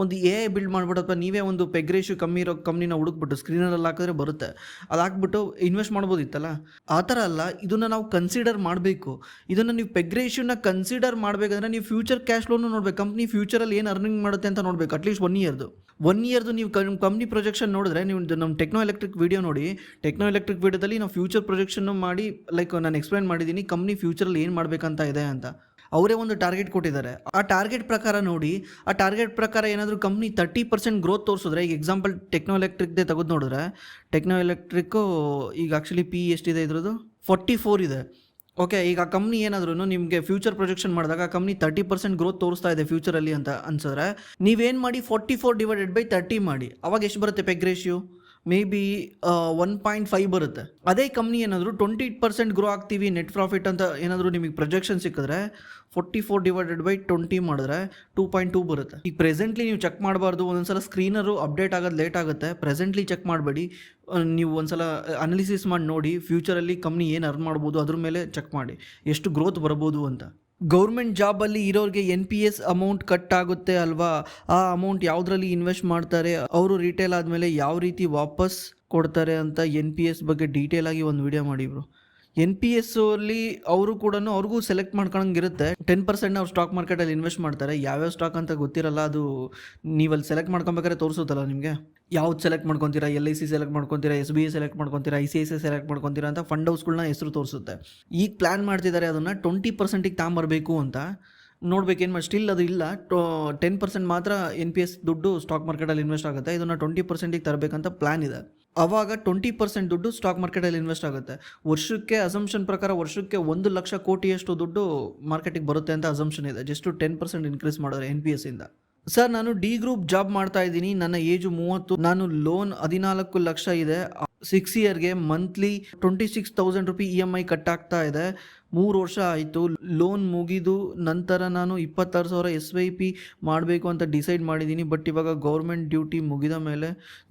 ಒಂದು AI ಬಿಲ್ಡ್ ಮಾಡ್ಬಿಟ್ಟು ಅಥವಾ ನೀವೇ ಒಂದು ಪೆಗ್ ರೇಷ್ಯೂ ಕಮ್ಮಿ ಇರೋ ಕಂಪ್ನಿನ ಹುಡುಕ್ಬಿಟ್ಟು ಸ್ಕ್ರೀನಲ್ಲಿ ಹಾಕಿದ್ರೆ ಬರುತ್ತೆ, ಅದು ಹಾಕ್ಬಿಟ್ಟು ಇನ್ವೆಸ್ಟ್ ಮಾಡ್ಬೋದಿತ್ತಲ್ಲ. ಆ ಥರ ಅಲ್ಲ, ಇದನ್ನು ನಾವು ಕನ್ಸಿಡರ್ ಮಾಡಬೇಕು. ಇದನ್ನು ನೀವು ಪೆಗ್ ರೇಷ್ಯೂನ ಕನ್ಸಿಡರ್ ಮಾಡಬೇಕಂದ್ರೆ ನೀವು ಫ್ಯೂಚರ್ ಕ್ಯಾಶ್ ಫ್ಲೋನು ನೋಡಬೇಕು. ಕಂಪ್ನಿ ಫ್ಯೂಚರಲ್ಲಿ ಏನು ಅರ್ನಿಂಗ್ ಮಾಡುತ್ತೆ ಅಂತ ನೋಡಬೇಕು. ಅಟ್ಲೀಸ್ಟ್ 1 ಇಯರ್ದು ನೀವು ಕಂಪ್ನಿ ಪ್ರೊಜೆಕ್ಷನ್ ನೋಡಿದ್ರೆ, ನೀವು ನಮ್ಮ ಟೆಕ್ನೋ ಎಲೆಕ್ಟ್ರಿಕ್ ವಿಡಿಯೋ ನೋಡಿ. ಟೆಕ್ನೋ ಎಲೆಕ್ಟ್ರಿಕ್ ವಿಡಿಯೋದಲ್ಲಿ ನಾವು ಫ್ಯೂಚರ್ ಪ್ರೊಜೆಕ್ಷನ್ನು ಮಾಡಿ, ಲೈಕ್ ನಾನು ಎಕ್ಸ್ಪ್ಲೈನ್ ಮಾಡಿದ್ದೀನಿ ಕಂಪ್ನಿ ಫ್ಯೂಚರಲ್ಲಿ ಏನು ಮಾಡಬೇಕಂತ ಇದೆ ಅಂತ. ಅವರೇ ಒಂದು ಟಾರ್ಗೆಟ್ ಕೊಟ್ಟಿದ್ದಾರೆ. ಆ ಟಾರ್ಗೆಟ್ ಪ್ರಕಾರ ನೋಡಿ, ಆ ಟಾರ್ಗೆಟ್ ಪ್ರಕಾರ ಏನಾದರೂ ಕಂಪ್ನಿ 30% ಗ್ರೋತ್ ತೋರಿಸಿದ್ರೆ, ಈಗ ಎಕ್ಸಾಂಪಲ್ ಟೆಕ್ನೋ ಎಲೆಕ್ಟ್ರಿಕ್ದೇ ತೆಗೆದು ನೋಡಿದ್ರೆ, ಟೆಕ್ನೋ ಎಲೆಕ್ಟ್ರಿಕ್ಕು ಈಗ ಆ್ಯಕ್ಚುಲಿ PE ಎಷ್ಟಿದೆ ಇದ್ರದ್ದು? 44 ಇದೆ. ಓಕೆ, ಈಗ ಆ ಕಂಪ್ನಿ ಏನಾದ್ರೂ ನಿಮಗೆ ಫ್ಯೂಚರ್ ಪ್ರೊಜೆಕ್ಷನ್ ಮಾಡಿದಾಗ ಆ ಕಂಪ್ನಿ 30% ಗ್ರೋತ್ ತೋರಿಸ್ತಾ ಇದೆ ಫ್ಯೂಚರಲ್ಲಿ ಅಂತ ಅನ್ಸಿದ್ರೆ, ನೀವೇನು ಮಾಡಿ 44/30 ಮಾಡಿ. ಅವಾಗ ಎಷ್ಟು ಬರುತ್ತೆ ಪೆಗ್ ರೇಷ್ಯೂ? ಮೇ ಬಿ 1.5 ಬರುತ್ತೆ. ಅದೇ ಕಂಪ್ನಿ ಏನಾದರೂ 20% ಗ್ರೋ ಆಗ್ತೀವಿ ನೆಟ್ ಪ್ರಾಫಿಟ್ ಅಂತ ಏನಾದರೂ ನಿಮಗೆ ಪ್ರೊಜೆಕ್ಷನ್ ಸಿಕ್ಕಿದ್ರೆ 44/20 ಮಾಡಿದ್ರೆ 2.2 ಬರುತ್ತೆ. ಈಗ ಪ್ರೆಸೆಂಟ್ಲಿ ನೀವು ಚೆಕ್ ಮಾಡಬಾರ್ದು. ಒಂದೊಂದ್ಸಲ ಸ್ಕ್ರೀನರು ಅಪ್ಡೇಟ್ ಆಗೋದು ಲೇಟ್ ಆಗುತ್ತೆ. ಪ್ರೆಸೆಂಟ್ಲಿ ಚೆಕ್ ಮಾಡಬೇಡಿ. ನೀವು ಒಂದ್ಸಲ ಅನಾಲಿಸಿಸ್ ಮಾಡಿ ನೋಡಿ, ಫ್ಯೂಚರಲ್ಲಿ ಕಂಪ್ನಿ ಏನು ಅರ್ನ್ ಮಾಡ್ಬೋದು ಅದ್ರ ಮೇಲೆ ಚೆಕ್ ಮಾಡಿ ಎಷ್ಟು ಗ್ರೋತ್ ಬರ್ಬೋದು ಅಂತ. ಗೌರ್ಮೆಂಟ್ ಜಾಬಲ್ಲಿ ಇರೋರಿಗೆ NPS ಅಮೌಂಟ್ ಕಟ್ ಆಗುತ್ತೆ ಅಲ್ವಾ? ಆ ಅಮೌಂಟ್ ಯಾವುದರಲ್ಲಿ ಇನ್ವೆಸ್ಟ್ ಮಾಡ್ತಾರೆ, ಅವರು ರಿಟೇಲ್ ಆದಮೇಲೆ ಯಾವ ರೀತಿ ವಾಪಸ್ ಕೊಡ್ತಾರೆ ಅಂತ NPS ಬಗ್ಗೆ ಡೀಟೇಲ್ ಆಗಿ ಒಂದು ವಿಡಿಯೋ ಮಾಡಿ ಬ್ರೋ. NPS ಅಲ್ಲಿ ಅವರು ಕೂಡ ಅವ್ರಿಗೂ ಸೆಲೆಕ್ಟ್ ಮಾಡ್ಕೊಳಂಗಿರುತ್ತೆ. 10% ಅವ್ರು ಸ್ಟಾಕ್ ಮಾರ್ಕೆಟಲ್ಲಿ ಇನ್ವೆಸ್ಟ್ ಮಾಡ್ತಾರೆ. ಯಾವ್ಯಾವ ಸ್ಟಾಕ್ ಅಂತ ಗೊತ್ತಿರಲ್ಲ. ಅದು ನೀವಲ್ಲಿ ಸೆಲೆಕ್ಟ್ ಮಾಡ್ಕೊಬೇಕಾದ್ರೆ ತೋರಿಸುತ್ತಲ್ಲ ನಿಮಗೆ, ಯಾವ್ದು ಸೆಲೆಕ್ಟ್ ಮಾಡ್ಕೊತೀರಾ, LIC ಸೆಲೆಕ್ಟ್ ಮಾಡ್ಕೊತೀರಾ, SBI ಸೆಲೆಕ್ಟ್ ಮಾಡ್ಕೊತೀರಾ, ICICI ಸೆಲೆಕ್ಟ್ ಮಾಡ್ಕೊತೀರಾ ಅಂತ ಫಂಡ್ ಹೌಸ್ಗಳನ್ನ ಹೆಸರು ತೋರಿಸುತ್ತೆ. ಈಗ ಪ್ಲ್ಯಾನ್ ಮಾಡ್ತಿದ್ದಾರೆ ಅದನ್ನು 20%ಗೆ ತಗೊಂಬರಬೇಕು ಅಂತ. ನೋಡ್ಬೇಕೇನು ಮಾಡಿ, ಸ್ಟಿಲ್ ಅದು ಇಲ್ಲ. 10% ಮಾತ್ರ NPS ದುಡ್ಡು ಸ್ಟಾಕ್ ಮಾರ್ಕೆಟಲ್ಲಿ ಇನ್ವೆಸ್ಟ್ ಆಗುತ್ತೆ. ಇದನ್ನು 20%ಗೆ ತರಬೇಕಂತ ಪ್ಲ್ಯಾನ್ ಇದೆ. ಆವಾಗ 20% ದುಡ್ಡು ಸ್ಟಾಕ್ ಮಾರ್ಕೆಟಲ್ಲಿ ಇನ್ವೆಸ್ಟ್ ಆಗುತ್ತೆ. ವರ್ಷಕ್ಕೆ ಅಸಂಪ್ಷನ್ ಪ್ರಕಾರ ವರ್ಷಕ್ಕೆ 1 ಲಕ್ಷ ಕೋಟಿಯಷ್ಟು ದುಡ್ಡು ಮಾರ್ಕೆಟಿಗೆ ಬರುತ್ತೆ ಅಂತ ಅಸಂಪ್ಷನ್ ಇದೆ. ಜಸ್ಟ್ 10% ಇನ್ಕ್ರೀಸ್ ಮಾಡಿದ್ರೆ NPS ಇಂದ. ಸರ್, ನಾನು D ಗ್ರೂಪ್ ಜಾಬ್ ಮಾಡ್ತಾ ಇದ್ದೀನಿ. ನನ್ನ ಏಜು 30. ನಾನು ಲೋನ್ 14 ಲಕ್ಷ ಇದೆ. 6 ಇಯರ್ಗೆ ಮಂತ್ಲಿ 26,000 ರೂಪಾಯಿ EMI ಕಟ್ ಆಗ್ತಾ ಇದೆ. 3 ವರ್ಷ ಆಯಿತು. ಲೋನ್ ಮುಗಿದು ನಂತರ ನಾನು 26,000 SIP ಮಾಡಬೇಕು ಅಂತ ಡಿಸೈಡ್ ಮಾಡಿದ್ದೀನಿ. ಬಟ್ ಇವಾಗ ಗೌರ್ಮೆಂಟ್ ಡ್ಯೂಟಿ ಮುಗಿದ ಮೇಲೆ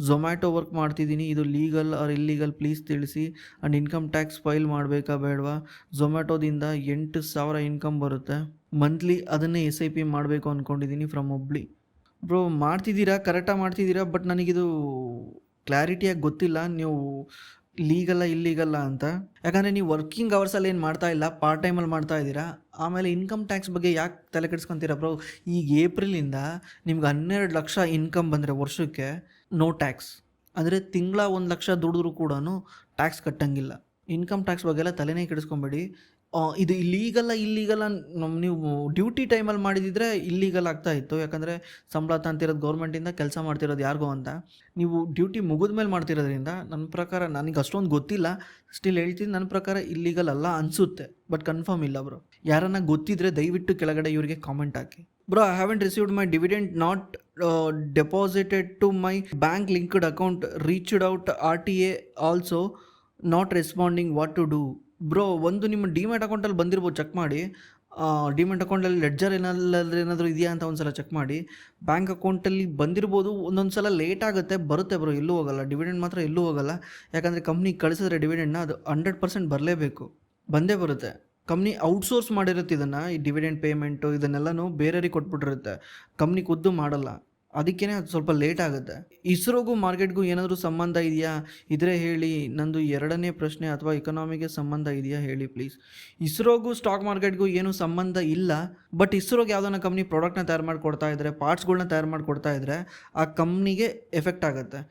ಝೊಮ್ಯಾಟೊ ವರ್ಕ್ ಮಾಡ್ತಿದ್ದೀನಿ. ಇದು ಲೀಗಲ್ ಆರ್ ಇಲ್ಲೀಗಲ್ ಪ್ಲೀಸ್ ತಿಳಿಸಿ. ಆ್ಯಂಡ್ ಇನ್ಕಮ್ ಟ್ಯಾಕ್ಸ್ ಫೈಲ್ ಮಾಡಬೇಕಾ ಬೇಡವಾ? ಝೊಮ್ಯಾಟೊದಿಂದ 8,000 ಇನ್ಕಮ್ ಬರುತ್ತೆ ಮಂತ್ಲಿ. ಅದನ್ನೇ SIP ಮಾಡಬೇಕು ಅಂದ್ಕೊಂಡಿದ್ದೀನಿ ಫ್ರಮ್ ಹುಬ್ಳಿ. ಬ್ರೋ, ಮಾಡ್ತಿದ್ದೀರಾ, ಕರೆಕ್ಟಾಗಿ ಮಾಡ್ತಿದ್ದೀರಾ. ಬಟ್ ನನಗಿದು ಕ್ಲಾರಿಟಿಯಾಗಿ ಗೊತ್ತಿಲ್ಲ ನೀವು ಲೀಗಲ್ಲ ಇಲ್ಲೀಗಲ್ಲ ಅಂತ. ಯಾಕಂದರೆ ನೀವು ವರ್ಕಿಂಗ್ ಅವರ್ಸಲ್ಲಿ ಏನು ಮಾಡ್ತಾ ಇಲ್ಲ, ಪಾರ್ಟ್ ಟೈಮಲ್ಲಿ ಮಾಡ್ತಾ ಇದ್ದೀರಾ. ಆಮೇಲೆ ಇನ್ಕಮ್ ಟ್ಯಾಕ್ಸ್ ಬಗ್ಗೆ ಯಾಕೆ ತಲೆ ಕೆಡಿಸ್ಕೊತೀರಾ ಬ್ರೋ? ಈಗ ಏಪ್ರಿಲಿಂದ ನಿಮ್ಗೆ 12 ಲಕ್ಷ ಇನ್ಕಮ್ ಬಂದರೆ ವರ್ಷಕ್ಕೆ ನೋ ಟ್ಯಾಕ್ಸ್. ಅಂದರೆ ತಿಂಗಳ 1 ಲಕ್ಷ ದುಡಿದ್ರೂ ಕೂಡ ಟ್ಯಾಕ್ಸ್ ಕಟ್ಟಂಗಿಲ್ಲ. ಇನ್ಕಮ್ ಟ್ಯಾಕ್ಸ್ ಬಗ್ಗೆ ಎಲ್ಲ ತಲೆನೇ ಕೆಡಿಸ್ಕೊಂಬೇಡಿ. ಇದು ಇಲ್ಲೀಗಲ್ಲ ನೀವು ಡ್ಯೂಟಿ ಟೈಮಲ್ಲಿ ಮಾಡಿದಿದ್ರೆ ಇಲ್ಲೀಗಲ್ ಆಗ್ತಾ ಇತ್ತು. ಯಾಕಂದರೆ ಸಂಬಳ ತಂತಿರೋದು ಗೌರ್ಮೆಂಟಿಂದ, ಕೆಲಸ ಮಾಡ್ತಿರೋದು ಯಾರಿಗೋ ಅಂತ. ನೀವು ಡ್ಯೂಟಿ ಮುಗಿದ ಮೇಲೆ ಮಾಡ್ತಿರೋದ್ರಿಂದ ನನ್ನ ಪ್ರಕಾರ, ನನಗೆ ಅಷ್ಟೊಂದು ಗೊತ್ತಿಲ್ಲ, ಸ್ಟಿಲ್ ಹೇಳ್ತೀನಿ, ನನ್ನ ಪ್ರಕಾರ ಇಲ್ಲೀಗಲ್ ಅಲ್ಲ ಅನಿಸುತ್ತೆ. ಬಟ್ ಕನ್ಫರ್ಮ್ ಇಲ್ಲ ಬ್ರೋ. ಯಾರನ್ನ ಗೊತ್ತಿದ್ರೆ ದಯವಿಟ್ಟು ಕೆಳಗಡೆ ಇವರಿಗೆ ಕಾಮೆಂಟ್ ಹಾಕಿ. Bro, I haven't received my dividend not deposited to my bank linked account, reached out RTA also. Not responding what to do. Bro, ಒಂದು ನಿಮ್ಮ ಡಿಮ್ಯಾಟ್ ಅಕೌಂಟಲ್ಲಿ ಬಂದಿರ್ಬೋದು, ಚೆಕ್ ಮಾಡಿ. ಡಿಮ್ಯಾಟ್ ಅಕೌಂಟಲ್ಲಿ ಲೆಡ್ಜರ್ ಏನಾದರೂ ಇದೆಯಾ ಅಂತ ಒಂದು ಸಲ ಚೆಕ್ ಮಾಡಿ. ಬ್ಯಾಂಕ್ ಅಕೌಂಟಲ್ಲಿ ಬಂದಿರ್ಬೋದು, ಒಂದೊಂದು ಸಲ ಲೇಟ್ ಆಗುತ್ತೆ, ಬರುತ್ತೆ ಬ್ರೋ, ಎಲ್ಲೂ ಹೋಗಲ್ಲ. ಡಿವಿಡೆಂಡ್ ಮಾತ್ರ ಎಲ್ಲೂ ಹೋಗಲ್ಲ. ಯಾಕಂದರೆ ಕಂಪ್ನಿ ಕಳಿಸಿದ್ರೆ ಡಿವಿಡೆಂಡ್ನ ಅದು 100% ಬರಲೇಬೇಕು, ಬಂದೇ ಬರುತ್ತೆ. ಕಂಪ್ನಿ ಔಟ್ಸೋರ್ಸ್ ಮಾಡಿರುತ್ತೆ ಇದನ್ನು, ಈ ಡಿವಿಡೆಂಡ್ ಪೇಮೆಂಟು ಇದನ್ನೆಲ್ಲನೂ ಬೇರೆಯವ್ರಿಗೆ ಕೊಟ್ಬಿಟ್ಟಿರುತ್ತೆ. ಕಂಪ್ನಿ ಖುದ್ದು ಮಾಡಲ್ಲ, ಅದಕ್ಕೇ ಅದು ಸ್ವಲ್ಪ ಲೇಟ್ ಆಗುತ್ತೆ. ಇಸ್ರೋಗೂ ಮಾರ್ಕೆಟ್ಗೂ ಏನಾದರೂ ಸಂಬಂಧ ಇದೆಯಾ ಇದ್ರೆ ಹೇಳಿ. ನಂದು ಎರಡನೇ ಪ್ರಶ್ನೆ, ಅಥವಾ ಇಕನಾಮಿಗೆ ಸಂಬಂಧ ಇದೆಯಾ ಹೇಳಿ ಪ್ಲೀಸ್. ಇಸ್ರೋಗೂ ಸ್ಟಾಕ್ ಮಾರ್ಕೆಟ್ಗೂ ಏನೂ ಸಂಬಂಧ ಇಲ್ಲ. ಬಟ್ ಇಸ್ರೋಗೆ ಯಾವುದನ್ನ ಕಂಪ್ನಿ ಪ್ರಾಡಕ್ಟ್ನ ತಯಾರು ಮಾಡಿಕೊಡ್ತಾ ಇದ್ದರೆ, ಪಾರ್ಟ್ಸ್ಗಳ್ನ ತಯಾರು ಮಾಡಿಕೊಡ್ತಾ ಇದ್ದರೆ ಆ ಕಂಪ್ನಿಗೆ ಎಫೆಕ್ಟ್ ಆಗುತ್ತೆ.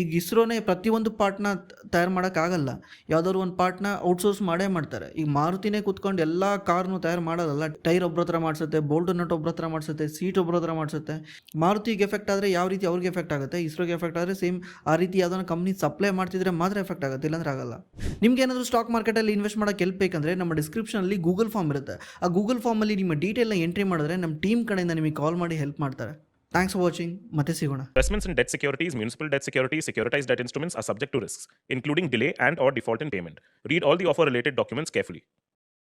ಈಗ ಇಸ್ರೋನೇ ಪ್ರತಿಯೊಂದು ಪಾರ್ಟ್ನ ತಯಾರು ಮಾಡೋಕ್ಕಾಗಲ್ಲ. ಯಾವುದಾದ್ರು ಒಂದು ಪಾರ್ಟ್ನ ಔಟ್ಸೋರ್ಸ್ ಮಾಡೇ ಮಾಡ್ತಾರೆ. ಈಗ ಮಾರುತಿನೇ ಕೂತ್ಕೊಂಡು ಎಲ್ಲ ಕಾರ್ನು ತಯಾರು ಮಾಡೋದಲ್ಲ. ಟೈರ್ ಒಬ್ಬರ ಹತ್ರ ಮಾಡಿಸುತ್ತೆ, ಬೋಲ್ಟ್ ನಟ್ ಒಬ್ಬರ ಹತ್ರ ಮಾಡಿಸುತ್ತೆ, ಸೀಟ್ ಒಬ್ಬರ ಹತ್ರ ಮಾಡಿಸುತ್ತೆ. ಮಾರುತಿಗೆ ಎಫೆಕ್ಟ್ ಆದರೆ ಯಾವ ರೀತಿ ಅವ್ರಿಗೆ ಎಫೆಕ್ಟ್ ಆಗುತ್ತೆ, ಇಸ್ರೋಗೆ ಎಫೆಕ್ಟ್ ಆದರೆ ಸೇಮ್ ಆ ರೀತಿ ಯಾವುದೋ ಕಂಪ್ನಿ ಸಪ್ಲೈ ಮಾಡ್ತಿದ್ರೆ ಮಾತ್ರ ಎಫೆಕ್ಟ್ ಆಗುತ್ತೆ, ಇಲ್ಲಾಂದ್ರೆ ಆಗಲ್ಲ. ನಿಮ್ಗೆ ಏನಾದರೂ ಸ್ಟಾಕ್ ಮಾರ್ಕೆಟಲ್ಲಿ ಇನ್ವೆಸ್ಟ್ ಮಾಡೋಕ್ಕೆ ಹೆಲ್ಪ್ ಬೇಕಂದರೆ ನಮ್ಮ ಡಿಸ್ಕ್ರಿಪ್ಷನಲ್ಲಿ ಗೂಗಲ್ ಫಾರ್ಮ್ ಇರುತ್ತೆ. ಆ ಗೂಗಲ್ ಫಾರ್ಮಲ್ಲಿ ನಿಮ್ಮ ಡೀಟೇಲ್ನ ಎಂಟ್ರಿ ಮಾಡಿದ್ರೆ ನಮ್ಮ ಟೀಮ್ ಕಡೆಯಿಂದ ನಿಮಗೆ ಕಾಲ್ ಮಾಡಿ ಹೆಲ್ಪ್ ಮಾಡ್ತಾರೆ. Thanks for watching. ಮತ್ತೆ ಸಿಗೋಣ. Investments in debt securities, municipal debt securities, securitized debt instruments are subject to risks, including delay and/or default in payment. Read all the offer related documents carefully.